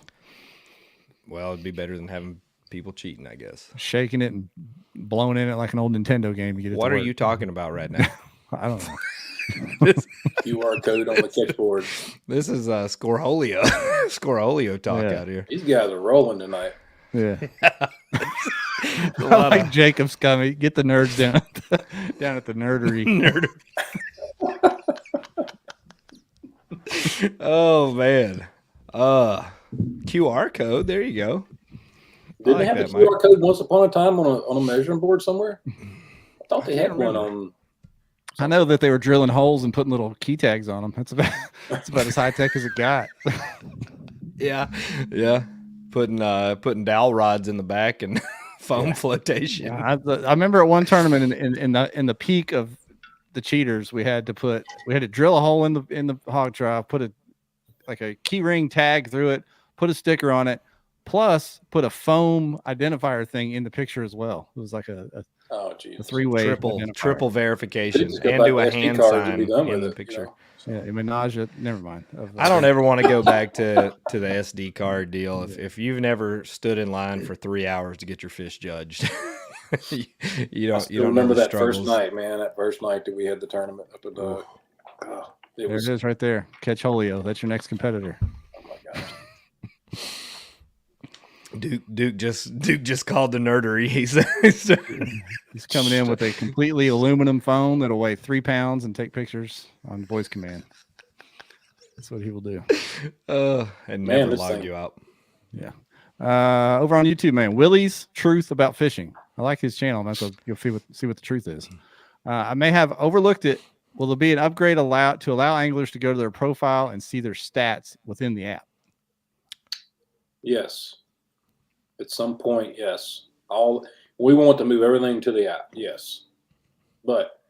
Well, it'd be better than having people cheating, I guess. Shaking it and blowing in it like an old Nintendo game to get it. What to are work. you talking about right now? I don't know. QR code on the catchboard. This is Scoreholio. Scoreholio talk out here. These guys are rolling tonight. Yeah. I like Jacob Scummy. Get the nerds down down at the nerdery. Oh man. QR code. There you go. Didn't they have a QR code once upon a time on a measuring board somewhere? I thought they had one on. I know that they were drilling holes and putting little key tags on them. That's about as high tech as it got. Yeah. Putting dowel rods in the back and foam flotation. I remember at one tournament in the peak of the cheaters, we had to drill a hole in the hog trough, put a key ring tag through it, put a sticker on it, plus put a foam identifier thing in the picture as well. It was like a three-way triple verification and do a hand sign in the picture. Yeah, menage it. Never mind. I don't ever want to go back to the SD card deal. If you've never stood in line for 3 hours to get your fish judged, you don't remember that struggles. First night, man. That first night that we had the tournament up at the. There it is right there. Catch Holio. That's your next competitor. Oh my gosh. Duke just called the nerdery. He's coming in with a completely aluminum phone that'll weigh 3 pounds and take pictures on voice command. That's what he will do. And never log you out. Yeah. Over on YouTube, man, Willie's Truth About Fishing. I like his channel. You'll see what the truth is. I may have overlooked it. Will there be an upgrade to allow anglers to go to their profile and see their stats within the app? Yes. At some point, yes. We want to move everything to the app, yes. But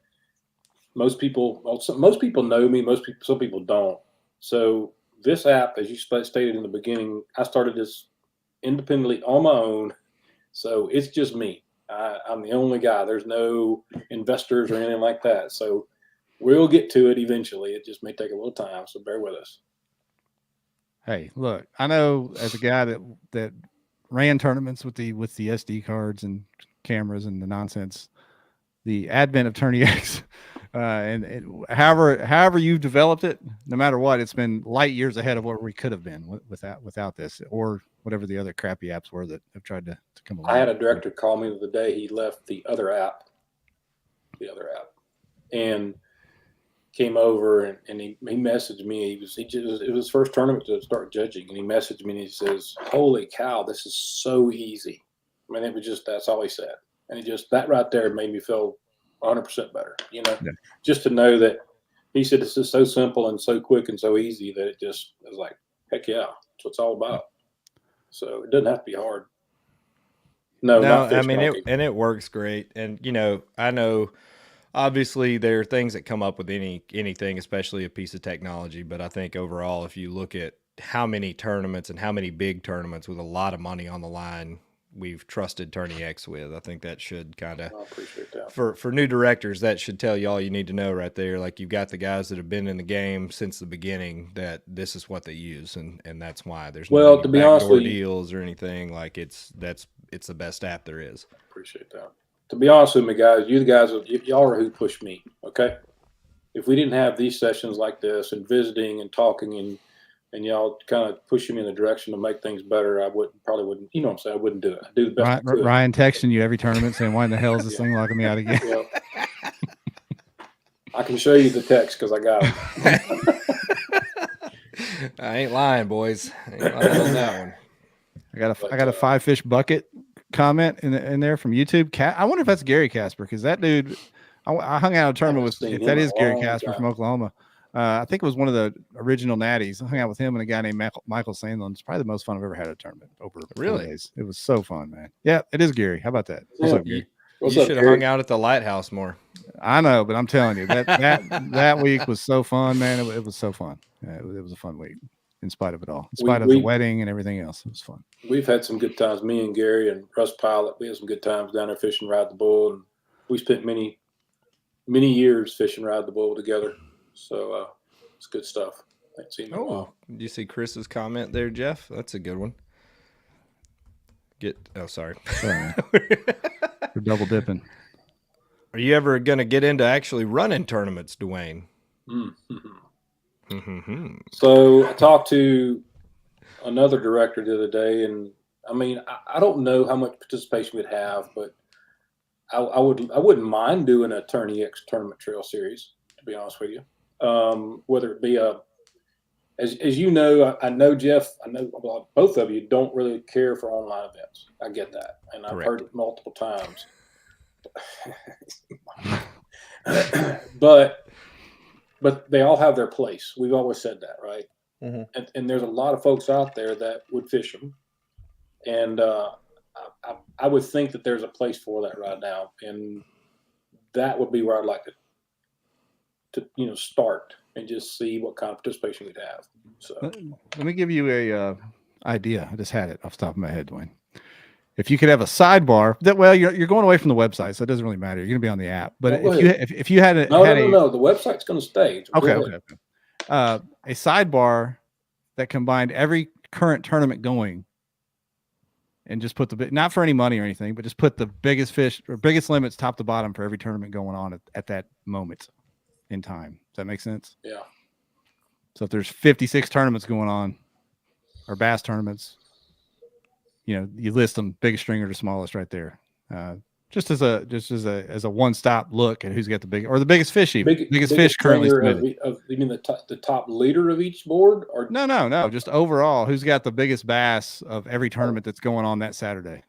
most people know me. Some people don't. So this app, as you stated in the beginning, I started this independently on my own. So it's just me. I'm the only guy. There's no investors or anything like that. So we'll get to it eventually. It just may take a little time. So bear with us. Hey, look, I know as a guy that ran tournaments with the SD cards and cameras and the nonsense, the advent of TourneyX, and however you've developed it, no matter what, it's been light years ahead of where we could have been without this or whatever the other crappy apps were that have tried to come along. I had a director call me the day he left the other app, and came over and he messaged me. It was his first tournament to start judging, and he messaged me and he says, "Holy cow, this is so easy." I mean, it was just, that's all he said, and that right there made me feel 100% better. Just to know that he said this is so simple and so quick and so easy that it just was like, heck yeah, that's what it's all about. So it doesn't have to be hard. No, I mean it works great, and I know. Obviously, there are things that come up with anything, especially a piece of technology. But I think overall, if you look at how many tournaments and how many big tournaments with a lot of money on the line we've trusted TourneyX with, I think that should kind of, for new directors, that should tell you all you need to know right there. Like, you've got the guys that have been in the game since the beginning, that this is what they use, and that's why there's no to be honest with you, deals or anything. Like, it's the best app there is. Appreciate that. To be honest with me, guys, y'all are who pushed me, okay? If we didn't have these sessions like this and visiting and talking and y'all kind of pushing me in the direction to make things better, I probably wouldn't, you know what I'm saying? I wouldn't do it. I'd do the best I could. Ryan texting you every tournament saying, why in the hell is this thing locking me out again? Yep. I can show you the text because I got them. I ain't lying, boys. I ain't lying on that one. I got a 5-fish bucket comment in there from YouTube. I wonder if that's Gary Casper, because that dude, I hung out at a tournament with, if that is Gary Casper from Oklahoma. I think it was one of the original natties. I hung out with him and a guy named Michael Sandlin. It's probably the most fun I've ever had at a tournament over 4 days. It was so fun, man. Yeah, it is Gary. How about that? What's up, Gary? You should have hung out at the lighthouse more. I know, but I'm telling you, that week was so fun, man. It was so fun. Yeah, it was a fun week in spite of it all. In spite of the wedding and everything else. It was fun. We've had some good times. Me and Gary and Russ Pilot, we had some good times down there fishing Ride the Bull. And we spent many years fishing Ride the Bull together. So it's good stuff. I haven't seen him in a while. Did you see Chris's comment there, Jeff? That's a good one. Sorry. We're double dipping. Are you ever going to get into actually running tournaments, Dwayne? So I talked to another director the other day, and I mean, I don't know how much participation we'd have, but I wouldn't mind doing a TourneyX Tournament Trail Series, to be honest with you. Whether it be as you know, I know Jeff, I know both of you don't really care for online events. I get that, and I've heard it multiple times. but they all have their place. We've always said that, right? Mm-hmm. And there's a lot of folks out there that would fish them, and I would think that there's a place for that right now, and that would be where I'd like to start and just see what kind of participation we'd have. So let me give you a idea. I just had it off the top of my head, Dwayne. If you could have a sidebar you're going away from the website, so it doesn't really matter. You're going to be on the app. But if you had no, the website's going to stay. Okay. A sidebar that combined every current tournament going, and just put not for any money or anything, but just put the biggest fish or biggest limits top to bottom for every tournament going on at that moment in time. Does that make sense? Yeah. So if there's 56 tournaments going on, or bass tournaments, you list them biggest stringer to smallest right there. Just as a one-stop look at who's got the biggest fish, biggest fish currently submitted. You mean the top leader of each board, or no, just overall, who's got the biggest bass of every tournament that's going on that Saturday?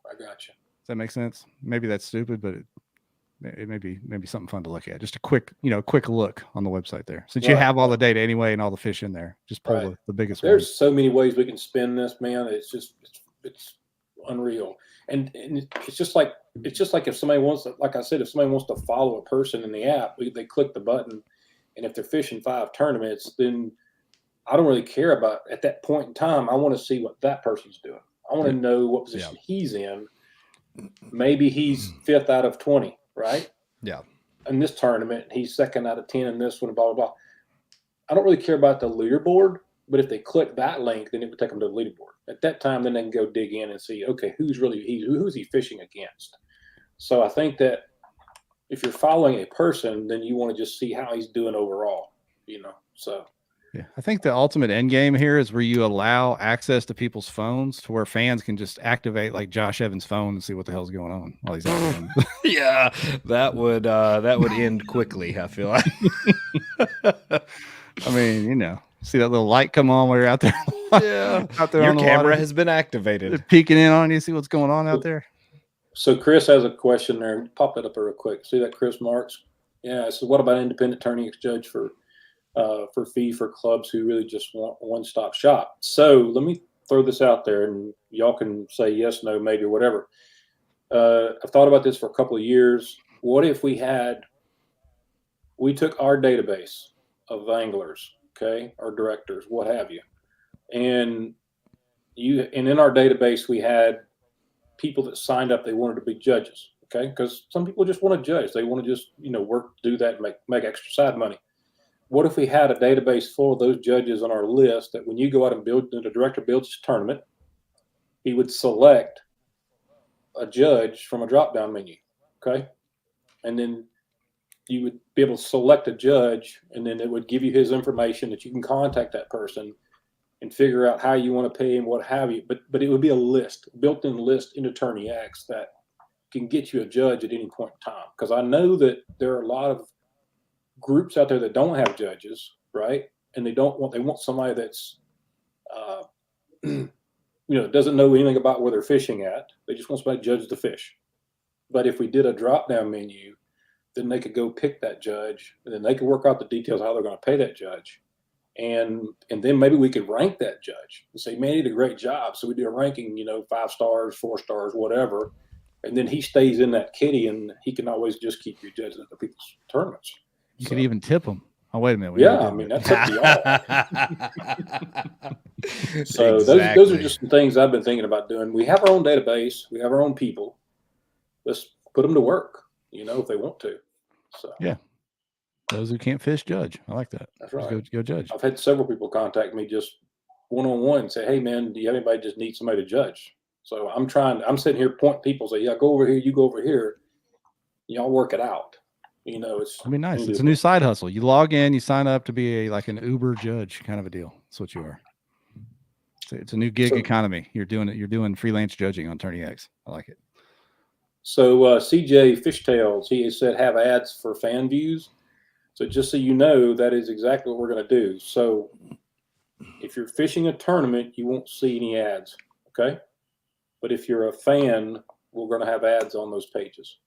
I got you. Does that make sense? Maybe that's stupid, but it may be something fun to look at. Just a quick look on the website there. Since you have all the data anyway and all the fish in there, just pull the biggest one. There's so many ways we can spin this, man. It's unreal. And it's just like if somebody wants to follow a person in the app, they click the button, and if they're fishing 5 tournaments, then I don't really care about at that point in time. I want to see what that person's doing. I want to know what position he's in. Maybe he's 5th out of 20, right? Yeah. In this tournament, he's 2nd out of 10 in this one, blah, blah, blah. I don't really care about the leaderboard, but if they click that link, then it would take them to the leaderboard. At that time, then they can go dig in and see, okay, who's he fishing against? So I think that if you're following a person, then you want to just see how he's doing overall, so. Yeah, I think the ultimate end game here is where you allow access to people's phones to where fans can just activate like Josh Evans' phone and see what the hell's going on while he's out there. Yeah, that would end quickly, I feel like. I mean, see that little light come on while you're out there. Yeah, out there. Your camera has been activated. It's peeking in on you, see what's going on out there. So Chris has a question there. Pop that up real quick. See that, Chris Marks? Yeah. So what about independent TourneyX judge for fee for clubs who really just want a one-stop shop? So let me throw this out there, and y'all can say yes, no, maybe, whatever. I've thought about this for a couple of years. What if we took our database of anglers, okay, or directors, what have you, and in our database we had people that signed up, they wanted to be judges, okay, because some people just want to judge, they want to just work, do that, and make extra side money. What if we had a database full of those judges on our list that when you go out and the director builds his tournament, he would select a judge from a drop-down menu, okay? And then you would be able to select a judge, and then it would give you his information that you can contact that person and figure out how you want to pay him, what have you. But it would be a list, built-in list into TourneyX that can get you a judge at any point in time. Because I know that there are a lot of groups out there that don't have judges, right? And they want somebody that's, doesn't know anything about where they're fishing at. They just want somebody to judge the fish. But if we did a drop-down menu, then they could go pick that judge, and then they could work out the details of how they're going to pay that judge. And then maybe we could rank that judge and say, man, he did a great job. So we do a ranking, 5 stars, 4 stars, whatever. And then he stays in that kitty, and he can always just keep you judging at the people's tournaments. You could even tip them. Oh, wait a minute. Yeah, I mean, that's up to y'all. So those are just some things I've been thinking about doing. We have our own database. We have our own people. Let's put them to work, if they want to. So yeah. Those who can't fish, judge. I like that. That's right. Go judge. I've had several people contact me just one-on-one and say, hey, man, do you have anybody just need somebody to judge? So I'm sitting here pointing people, say, yeah, go over here, you go over here. Y'all work it out. It'd be nice. It's a new side hustle. You log in, you sign up to be like an Uber judge kind of a deal. That's what you are. It's a new gig economy. You're doing freelance judging on TourneyX. I like it. So CJ Fishtails, he has said have ads for fan views. So just so you know, that is exactly what we're going to do. So if you're fishing a tournament, you won't see any ads, okay? But if you're a fan, we're going to have ads on those pages.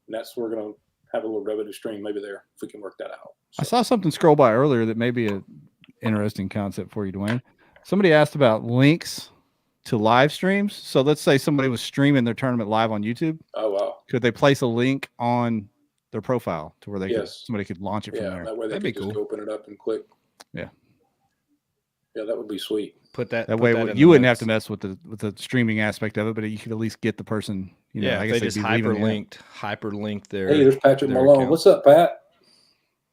And that's where we're going to have a little revenue stream maybe there if we can work that out. So. I saw something scroll by earlier that may be an interesting concept for you, Dwayne. Somebody asked about links to live streams. So let's say somebody was streaming their tournament live on YouTube. Oh, wow. Could they place a link on their profile to where somebody could launch it from there? That way they could just open it up and click. Yeah. Yeah, that would be sweet. That way you wouldn't have to mess with the streaming aspect of it, but you could at least get the person. I guess they just hyperlink their. Hey, there's Patrick Malone. Account. What's up, Pat?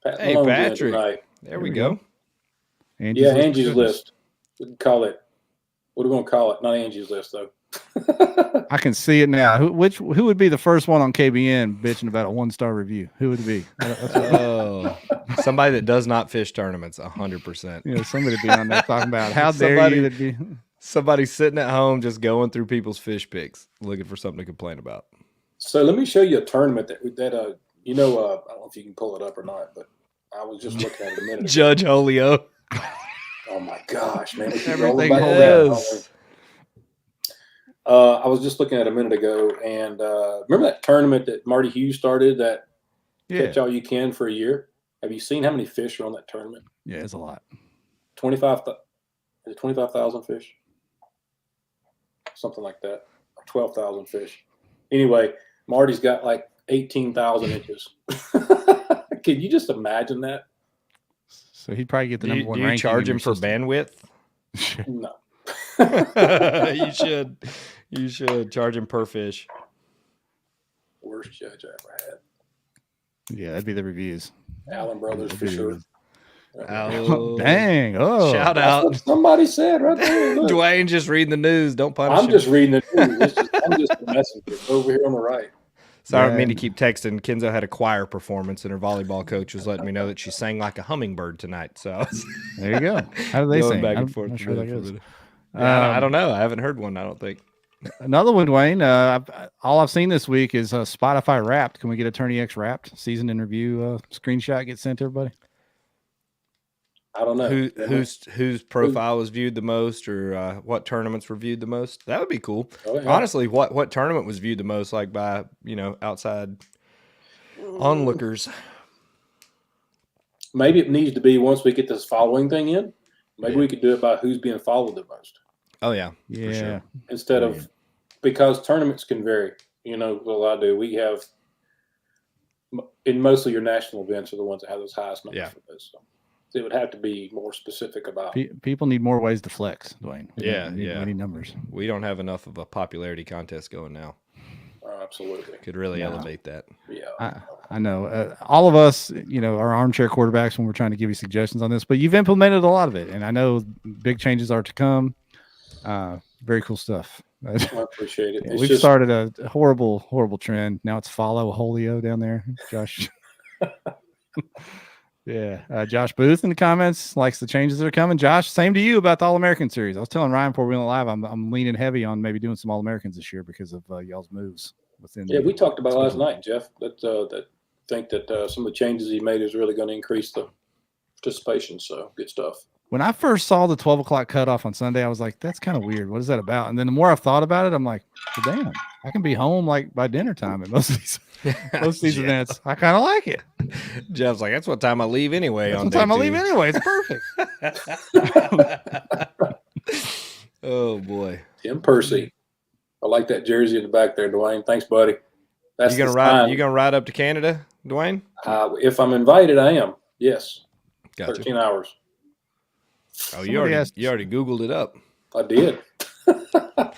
Hey, Patrick. There we go. Angie's list. We can call it. What are we going to call it? Not Angie's list, though. I can see it now. Who would be the first one on KBN bitching about a 1-star review? Who would it be? Somebody that does not fish tournaments, 100%. Somebody be on there talking about how dare you to be. Somebody sitting at home just going through people's fish pics, looking for something to complain about. So let me show you a tournament that I don't know if you can pull it up or not, but I was just looking at it a minute ago. Judge Holio. Oh my gosh, man! Everything is. I was just looking at it a minute ago, and remember that tournament that Marty Hughes started, that Catch All You Can for a year? Have you seen how many fish are on that tournament? Yeah, it's a lot. 25,000 fish? Something like that. 12,000 fish. Anyway, Marty's got like 18,000 inches. Can you just imagine that? So he'd probably get the number one ranking. Do you charge him for bandwidth? No. You should charge him per fish. Worst judge I ever had. Yeah, that'd be the reviews. Allen Brothers for sure. Oh, dang. Oh, shout out. Somebody said right there. Look. Dwayne just reading the news. Don't punish him. I'm just reading the news. I'm just a messenger over here on the right. Sorry, I mean to keep texting. Kenzo had a choir performance, and her volleyball coach was letting me know that she sang like a hummingbird tonight. So there you go. How do they sing? Back and forth. I'm not sure that goes. I don't know. I haven't heard one. I don't think. Another one, Dwayne. All I've seen this week is Spotify Wrapped. Can we get a TourneyX Wrapped season in review screenshot get sent to everybody? I don't know whose profile was viewed the most, or what tournaments were viewed the most. That would be cool. Oh, yeah. Honestly, what tournament was viewed the most, like by outside onlookers? Maybe it needs to be once we get this following thing in. Maybe we could do it by who's being followed the most. Oh yeah, yeah. For sure. Instead of because tournaments can vary. What I do, we have in mostly your national events are the ones that have those highest numbers for this. So it would have to be more specific about. People need more ways to flex, Dwayne. We need numbers. We don't have enough of a popularity contest going now. Absolutely. Could really elevate that. Yeah. I know. All of us, are armchair quarterbacks when we're trying to give you suggestions on this, but you've implemented a lot of it, and I know big changes are to come. Very cool stuff. I appreciate it. We've started a horrible trend. Now it's follow Holio down there, Josh. Yeah. Josh Booth in the comments likes the changes that are coming. Josh, same to you about the All-American Series. I was telling Ryan before we went live, I'm leaning heavy on maybe doing some All-Americans this year because of y'all's moves. We talked about it last night, Jeff. That think that some of the changes he made is really going to increase the participation. So good stuff. When I first saw the 12 o'clock cutoff on Sunday, I was like, that's kind of weird. What is that about? And then the more I've thought about it, I'm like, well, damn, I can be home like by dinner time at most of these events. I kind of like it. Jeff's like, that's what time I leave anyway. That's on what time day I leave 2. anyway. It's perfect. Oh boy. Tim Percy. I like that jersey in the back there, Dwayne. Thanks, buddy. That's You gonna ride up to Canada, Dwayne? If I'm invited, I am. Yes. Gotcha. 13 hours. Oh, you already Googled it up. I did.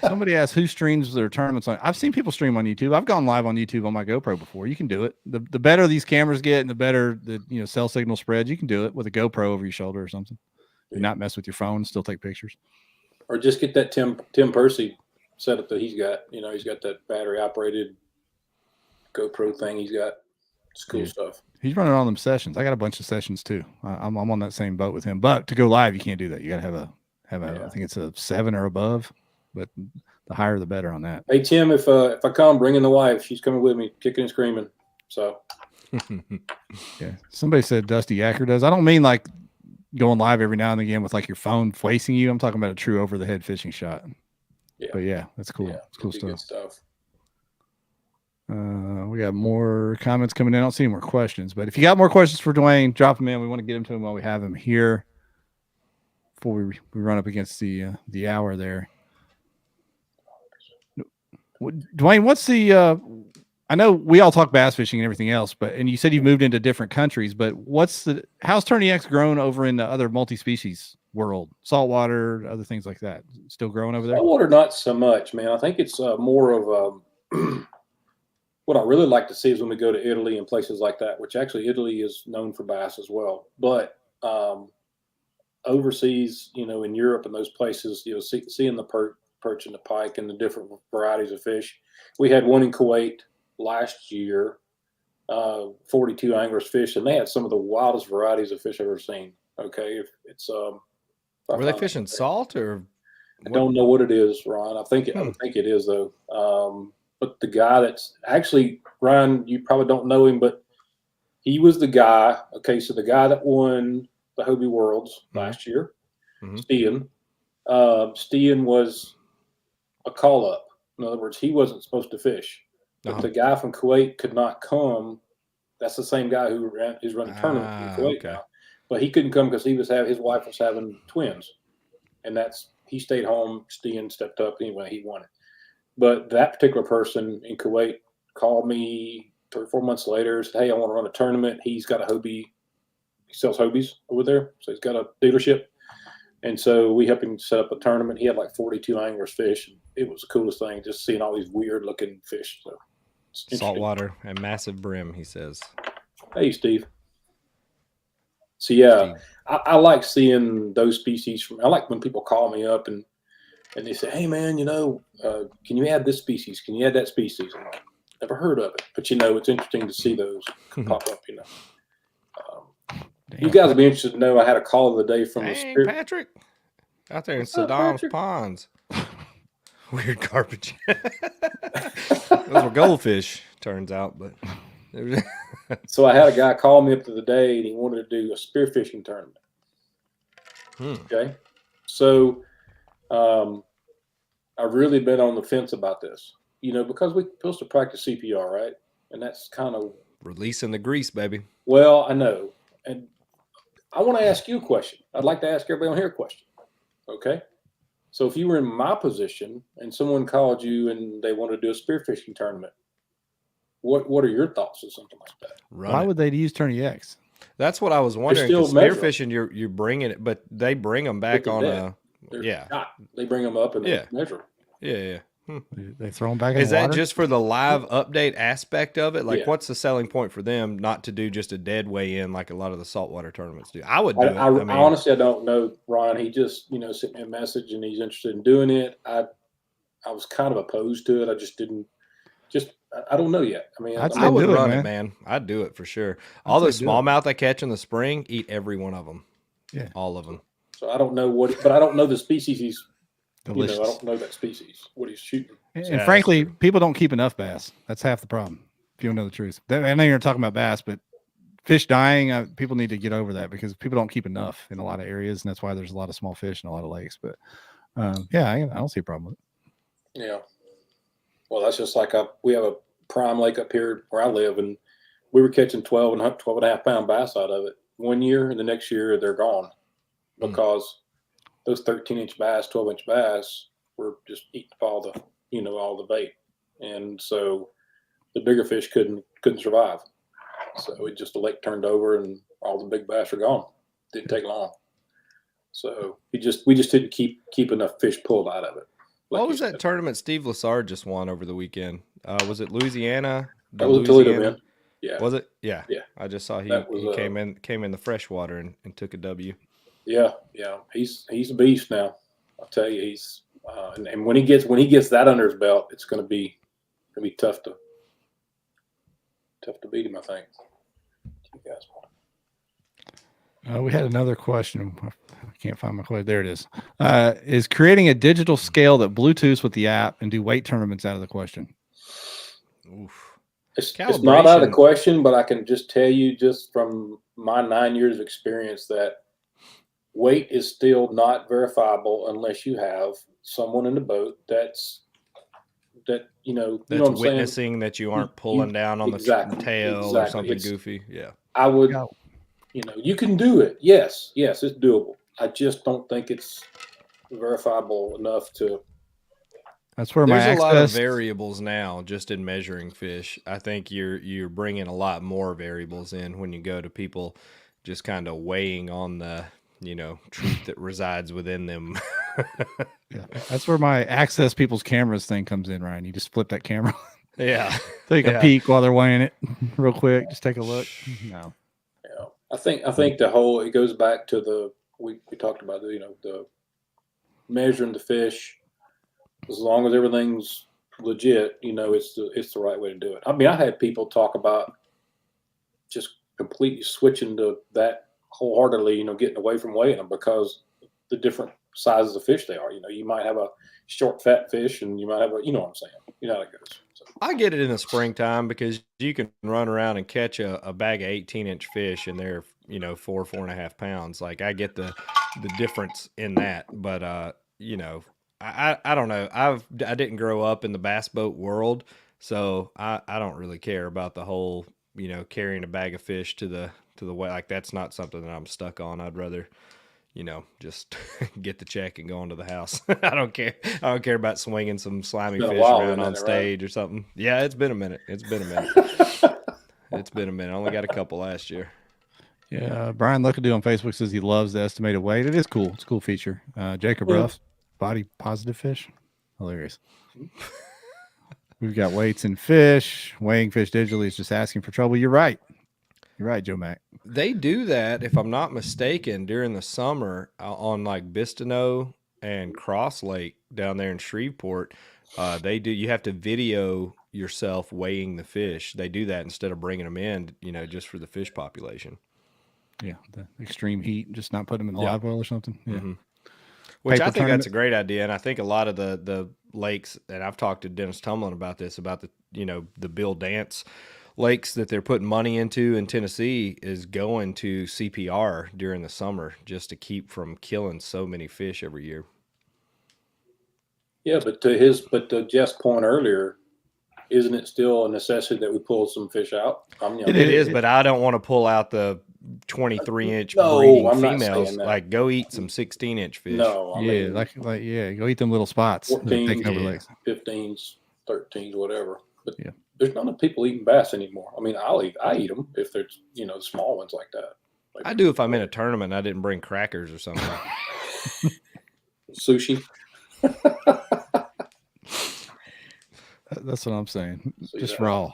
Somebody asked who streams their tournaments on. I've seen people stream on YouTube. I've gone live on YouTube on my GoPro before. You can do it. The better these cameras get and the better the cell signal spreads, you can do it with a GoPro over your shoulder or something. And not mess with your phone, still take pictures. Or just get that Tim Percy setup that he's got. He's got that battery operated GoPro thing he's got. It's cool stuff. He's running all them sessions. I got a bunch of sessions too. I'm on that same boat with him. But to go live, you can't do that. You got to have a I think it's a 7 or above. But the higher the better on that. Hey Tim, if I come, bring in the wife. She's coming with me, kicking and screaming. So. Yeah. Somebody said Dusty Yacker does. I don't mean like going live every now and again with like your phone facing you. I'm talking about a true over the head fishing shot. Yeah. But yeah, that's cool. Yeah, it's cool stuff. Good stuff. We got more comments coming in. I don't see any more questions, but if you got more questions for Dwayne, drop them in. We want to get them to him while we have him here before we run up against the hour there. Dwayne, what's the I know we all talk bass fishing and everything else, and you said you've moved into different countries, but how's TourneyX grown over in the other multi-species world? Saltwater, other things like that. Still growing over there? Saltwater, not so much, man. I think it's more of what I really like to see is when we go to Italy and places like that, which actually Italy is known for bass as well. But overseas, in Europe and those places, seeing the perch and the pike and the different varieties of fish. We had one in Kuwait last year, 42 anglers fish, and they had some of the wildest varieties of fish I've ever seen. Okay, it's were they fishing salt or? I don't know what it is, Ron. I think it is though. But the guy that's actually, Ryan, you probably don't know him, but he was the guy. Okay, so the guy that won the Hobie Worlds last year, Stian. Stian was a call up. In other words, he wasn't supposed to fish. But the guy from Kuwait could not come. That's the same guy who's running tournament in Kuwait now. But he couldn't come because his wife was having twins, and he stayed home. Stian stepped up anyway. He won it. But that particular person in Kuwait called me 3 or 4 months later and said, hey, I want to run a tournament. He's got a Hobie. He sells Hobies over there. So he's got a dealership. And so we helped him set up a tournament. He had like 42 anglers fish. And it was the coolest thing, just seeing all these weird looking fish. So saltwater and massive brim, he says. Hey, Steve. So, yeah, I like seeing those species. I like when people call me up and they say, hey, man, can you add this species? Can you add that species? I'm like, never heard of it. But, it's interesting to see those pop up, You guys would be interested to know I had a call of the day from the Spirit. Patrick, out there in Saddam's ponds. Weird garbage. Those were goldfish, turns out. But So I had a guy call me up the other day, and he wanted to do a spearfishing tournament. Okay. So I've really been on the fence about this, because we're supposed to practice CPR, right? And that's kind of releasing the grease, baby. Well, I know. And I want to ask you a question. I'd like to ask everybody on here a question. Okay. So if you were in my position and someone called you and they wanted to do a spearfishing tournament, what are your thoughts on something like that? Why would they use TourneyX? That's what I was wondering. Spearfishing, you're bringing it, but they bring them back on a They bring them up and they measure. Yeah. They throw them back in the water? Is that just for the live update aspect of it? Like, what's the selling point for them not to do just a dead weigh in like a lot of the saltwater tournaments do? I would do it. I honestly, I don't know, Ron. He just, sent me a message and he's interested in doing it. I was kind of opposed to it. I just didn't. I don't know yet. I mean, I would run it, man. I'd do it for sure. All the smallmouth I catch in the spring, eat every one of them. Yeah, all of them. So I don't know but I don't know the species he's. Delicious. I don't know that species, what he's shooting. And frankly, people don't keep enough bass. That's half the problem. if you know the truth. I know you're talking about bass, but fish dying, people need to get over that because people don't keep enough in a lot of areas, and that's why there's a lot of small fish in a lot of lakes. But yeah, I don't see a problem with it. Yeah. Well, that's just like we have a prime lake up here where I live, and we were catching 12 and a half pound bass out of it one year, and the next year they're gone because those 13-inch bass, 12-inch bass were just eating up all the bait, and so the bigger fish couldn't survive. So the lake turned over, and all the big bass are gone. Didn't take long. So we just didn't keep enough fish pulled out of it. What was that tournament Steve Lassard just won over the weekend? Was it Louisiana? That was Toledo, man. Yeah. Was it? Yeah. Yeah. I just saw he came in the freshwater and took a W. Yeah. Yeah. He's a beast now. I'll tell you, he's and when he gets that under his belt, it's gonna be tough to beat him, I think. You guys want. We had another question. I can't find my question. There it is. Is creating a digital scale that Bluetooths with the app and do weight tournaments out of the question? Oof. It's not out of the question, but I can just tell you, just from my 9 years of experience, that weight is still not verifiable unless you have someone in the boat that's witnessing that you aren't pulling down on the tail or something goofy. Yeah. I would, you can do it. Yes, it's doable. I just don't think it's verifiable enough to. That's where there's a lot of variables now just in measuring fish. I think you're bringing a lot more variables in when you go to people just kind of weighing on the truth that resides within them. Yeah, that's where my access people's cameras thing comes in, Ryan. You just flip that camera. Yeah. Take a peek while they're weighing it real quick. Just take a look. No. Yeah. I think it goes back to we talked about the measuring the fish. As long as everything's legit, it's the right way to do it. I mean, I had people talk about just completely switching to that wholeheartedly, getting away from weighing them because the different sizes of fish they are. You might have a short, fat fish, and you might have what I'm saying. You know how it goes. So. I get it in the springtime because you can run around and catch a bag of 18-inch fish, and they're 4.5 pounds. Like I get the difference in that, but I don't know. I didn't grow up in the bass boat world, so I don't really care about the whole carrying a bag of fish to the way. Like that's not something that I'm stuck on. I'd rather just get the check and go into the house. I don't care about swinging some slimy fish around on stage or something. Yeah, it's been a minute. It's been a minute. I only got a couple last year. Yeah, Brian Luckadoo on Facebook says he loves the estimated weight. It is cool. It's a cool feature. Jacob Ruff, body positive fish. Hilarious. We've got weights in fish. Weighing fish digitally is just asking for trouble. You're right. You're right, Joe Mack. They do that, if I'm not mistaken, during the summer on like Bistineau and Cross Lake down there in Shreveport. They do. You have to video yourself weighing the fish. They do that instead of bringing them in, just for the fish population. Yeah, the extreme heat, just not put them in the live well or something. Yeah. Mm-hmm. Which I think that's a great idea, and I think a lot of the lakes, and I've talked to Dennis Tumlin about this, about the Bill Dance lakes that they're putting money into in Tennessee is going to CPR during the summer just to keep from killing so many fish every year. Yeah, but to Jeff's point earlier, isn't it still a necessity that we pull some fish out? It is, but I don't want to pull out the 23-inch breeding females. Like, go eat some 16-inch fish. No, I mean, go eat them little spots. 14s, 15s, 13s, whatever. But there's not enough people eating bass anymore. I mean, I eat them if there's small ones like that. Like, I do if I'm in a tournament. I didn't bring crackers or something. Sushi. That's what I'm saying. Just raw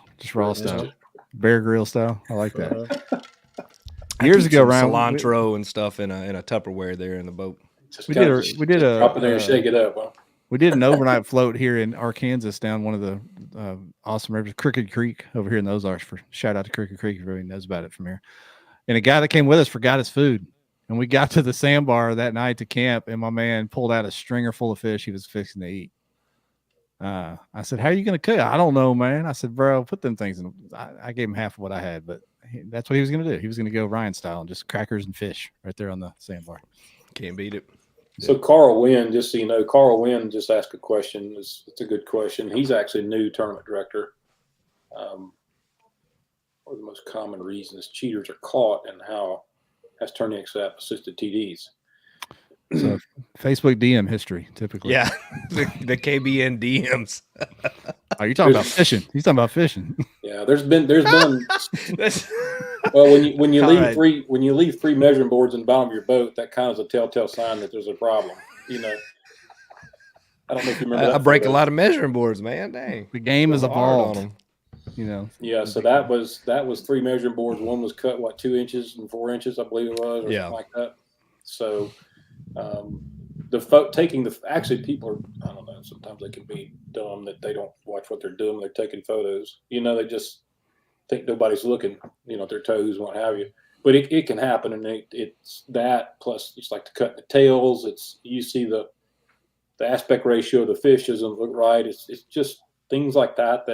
style, Bear Grill style. I like that. Years ago, Ryan, cilantro and stuff in a Tupperware there in the boat. We did a drop it there and shake it up. Huh? We did an overnight float here in Arkansas down one of the awesome rivers, Crooked Creek over here in the Ozarks. Shout out to Crooked Creek if everybody knows about it from here. And a guy that came with us forgot his food. And we got to the sandbar that night to camp, and my man pulled out a stringer full of fish he was fixing to eat. I said, "How are you going to cook?" I don't know, man. I said, "Bro, put them things in." I gave him half of what I had, but that's what he was going to do. He was going to go Ryan style and just crackers and fish right there on the sandbar. Can't beat it. So Carl Wynn, just so you know, Carl Wynn just asked a question. It's a good question. He's actually new tournament director. One of the most common reasons cheaters are caught and how has TourneyX app assisted TDs? So Facebook DM history, typically. Yeah, the KBN DMs. Are you talking about fishing? He's talking about fishing. Yeah, there's been well, when you leave three measuring boards in the bottom of your boat, that kind of is a telltale sign that there's a problem. You know, I don't know if you remember. I break a lot of measuring boards, man. Dang, the game is evolved. on them. You know. Yeah, so that was 3 measuring boards. One was cut 2 inches and 4 inches, I believe it was, or something like that. So actually people are, I don't know, sometimes they can be dumb that they don't watch what they're doing. They're taking photos. You know, they just think nobody's looking, you know, at their toes, what have you. But it can happen, and it's that plus it's like to cut the tails. It's you see the aspect ratio of the fish doesn't look right. It's just things like that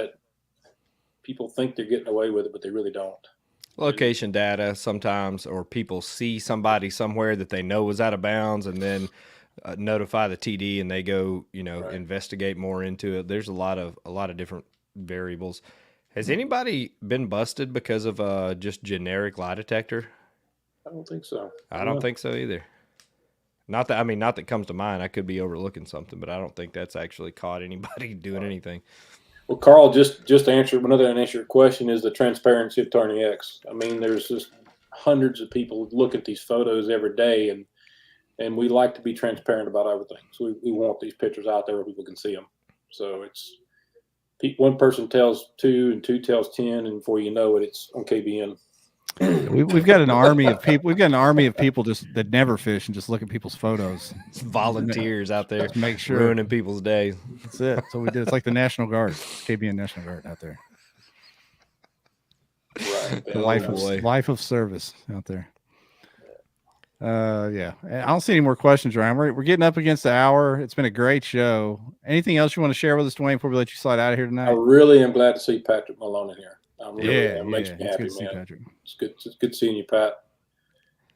people think they're getting away with it, but they really don't. Location data sometimes, or people see somebody somewhere that they know was out of bounds, and then notify the TD, and they go, you know, investigate more into it. There's a lot of different variables. Has anybody been busted because of just generic lie detector? I don't think so. I don't think so either. Not that comes to mind. I could be overlooking something, but I don't think that's actually caught anybody doing anything. Well, Carl, just to answer your question is the transparency of TourneyX. I mean, there's just hundreds of people look at these photos every day, and we like to be transparent about everything. So we want these pictures out there where people can see them. So it's one person tells 2 and 2 tells 10, and before you know it, it's on KBN. We've got an army of people. We've got an army of people that never fish and just look at people's photos. It's volunteers out there, to make sure ruining people's days. That's it. That's what we did. It's like the National Guard, KBN National Guard out there. Right. The life of service out there. Yeah. I don't see any more questions, Ryan. We're getting up against the hour. It's been a great show. Anything else you want to share with us, Dwayne, before we let you slide out of here tonight? I really am glad to see Patrick Malone in here. It makes me happy, man. It's good seeing you, Pat.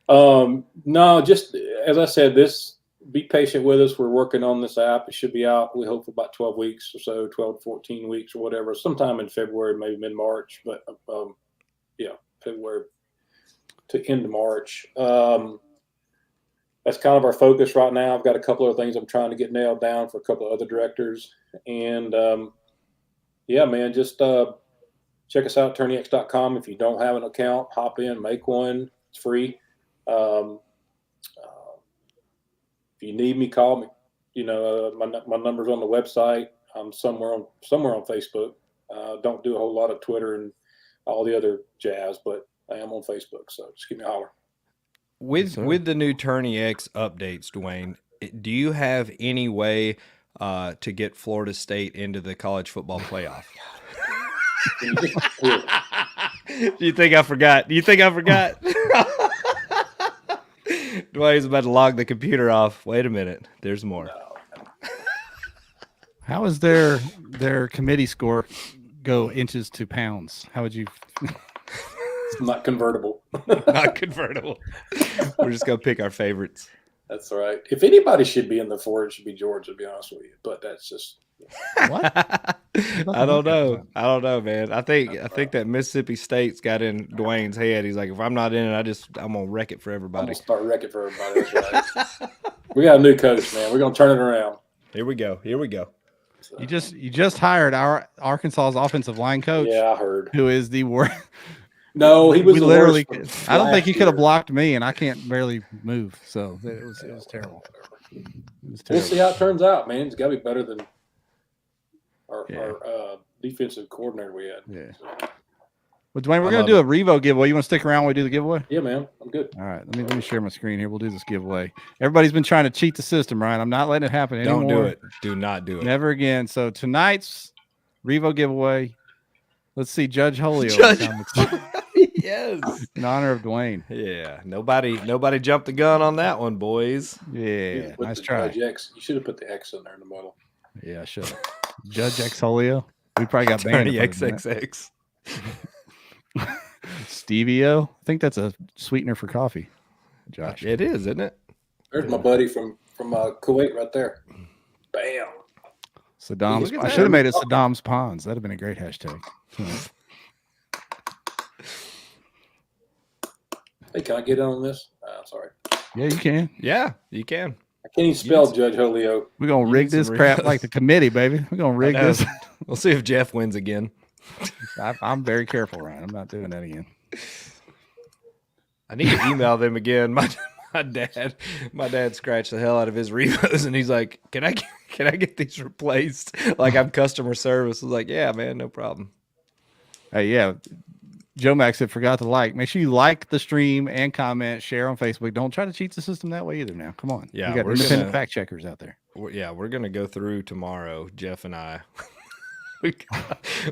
No, just as I said, be patient with us. We're working on this app. It should be out, we hope, for about 12 weeks or so, 12 to 14 weeks or whatever, sometime in February, maybe mid-March, but February to end of March. That's kind of our focus right now. I've got a couple of things I'm trying to get nailed down for a couple of other directors. And man, just check us out, TourneyX.com. If you don't have an account, hop in, make one. It's free. If you need me, call me. You know, my number's on the website. I'm somewhere on Facebook. Don't do a whole lot of Twitter and all the other jazz, but I am on Facebook. So just give me a holler. With the new TourneyX updates, Dwayne, do you have any way to get Florida State into the college football playoff? You think I forgot? Dwayne's about to log the computer off. Wait a minute. There's more. How is their committee score go inches to pounds? How would you? It's not convertible. Not convertible. We're just going to pick our favorites. That's right. If anybody should be in the four, it should be Georgia, to be honest with you. But that's just what? I don't know, man. I think that Mississippi State's got in Dwayne's head. He's like, if I'm not in it, I'm gonna wreck it for everybody. I'm gonna start wrecking for everybody. That's right. We got a new coach, man. We're gonna turn it around. Here we go. So. You just hired our Arkansas's offensive line coach. Yeah, I heard. Who is the worst? No, he was literally. I don't think he could have blocked me, and I can't barely move. So it was terrible. We'll see how it turns out, man. It's got to be better than our defensive coordinator we had. Yeah. Well, Dwayne, we're going to do a Revo giveaway. You want to stick around while we do the giveaway? Yeah, man. I'm good. All right. Let me share my screen here. We'll do this giveaway. Everybody's been trying to cheat the system, Ryan. I'm not letting it happen anymore. Don't do it. Do not do it. Never again. So tonight's Revo giveaway. Let's see Judge Holio. Yes. In honor of Dwayne. Yeah. Nobody jumped the gun on that one, boys. Yeah. Nice try. You should have put the X in there in the middle. Yeah, I should. Judge X Holio. We probably got banned. TourneyX. Stevio. I think that's a sweetener for coffee. Josh. It is, isn't it? There's my buddy from Kuwait right there. Bam. Saddam's. Look at I that. should have made it Saddam's Ponds. That'd have been a great hashtag. Hey, can I get in on this? Sorry. Yeah, you can. Yeah, you can. I can't even spell Judge Holio. We're gonna rig this crap like the committee, baby. We're gonna rig this. We'll see if Jeff wins again. I'm very careful, Ryan. I'm not doing that again. I need to email them again. My dad scratched the hell out of his Revos, and he's like, "Can I get these replaced?" Like I'm customer service. I was like, "Yeah, man, no problem." Hey, yeah. Joe Max said, forgot to like. Make sure you like the stream and comment, share on Facebook. Don't try to cheat the system that way either now. Come on. Yeah, we got independent fact checkers out there. We're going to go through tomorrow, Jeff and I.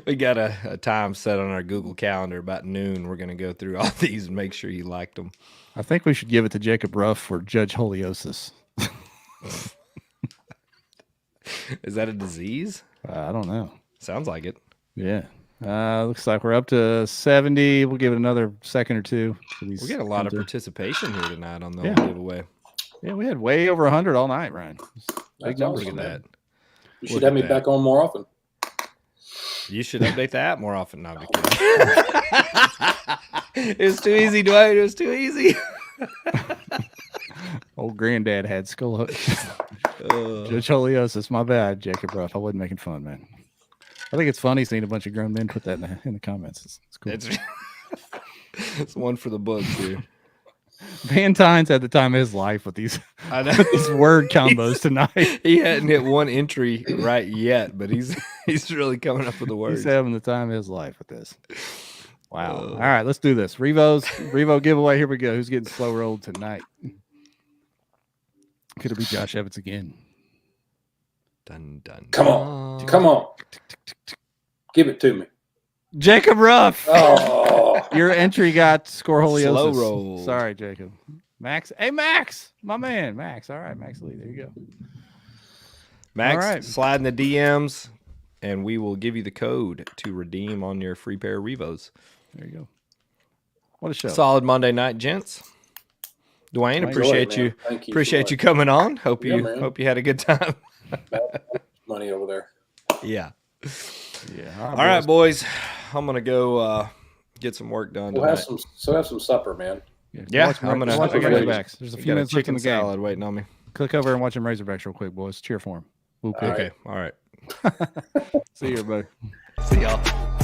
we got a time set on our Google Calendar about noon. We're going to go through all these and make sure you liked them. I think we should give it to Jacob Ruff for Judge Holiosis. Is that a disease? I don't know. Sounds like it. Yeah. Looks like we're up to 70. We'll give it another second or two. We get a lot of participation here tonight on the giveaway. Yeah, we had way over 100 all night, Ryan. Big numbers. awesome. Look at that. You should have me back on more often. You should update the app more often. No, I'm kidding. It was too easy, Dwayne. It was too easy. Old granddad had scoliosis. Judge Holiosis. My bad, Jacob Ruff. I wasn't making fun, man. I think it's funny seeing a bunch of grown men put that in the comments. It's cool. It's one for the books here. Van Tynes had the time of his life with these, these word combos tonight. He hadn't hit one entry right yet, but he's really coming up with the words. He's having the time of his life with this. Wow. All right, let's do this. Revo giveaway. Here we go. Who's getting slow rolled tonight? Could it be Josh Evans again? Dun, dun, Come on. Come on. Give it to me. Jacob Ruff. Oh. Your entry got score Holiosis. Slow roll. Sorry, Jacob. Max. Hey, Max. My man, Max. All right, Max Lee. There you go. Max, all right. slide in the DMs, and we will give you the code to redeem on your free pair of Revos. There you go. What a show. Solid Monday night, gents. Dwayne, appreciate you. Thank you. Appreciate you coming on. Hope Yeah, you man. had a good time. Money over there. Yeah. Yeah. All right, boys. I'm gonna go get some work done. We'll have some supper, man. Yeah, watch I'm gonna watch I gotta- Razorbacks. There's a I few got a minutes left in chicken the game. salad waiting on me. Click over and watch them Razorbacks real quick, boys. Cheer for them. Okay. All right. See you, everybody. See y'all.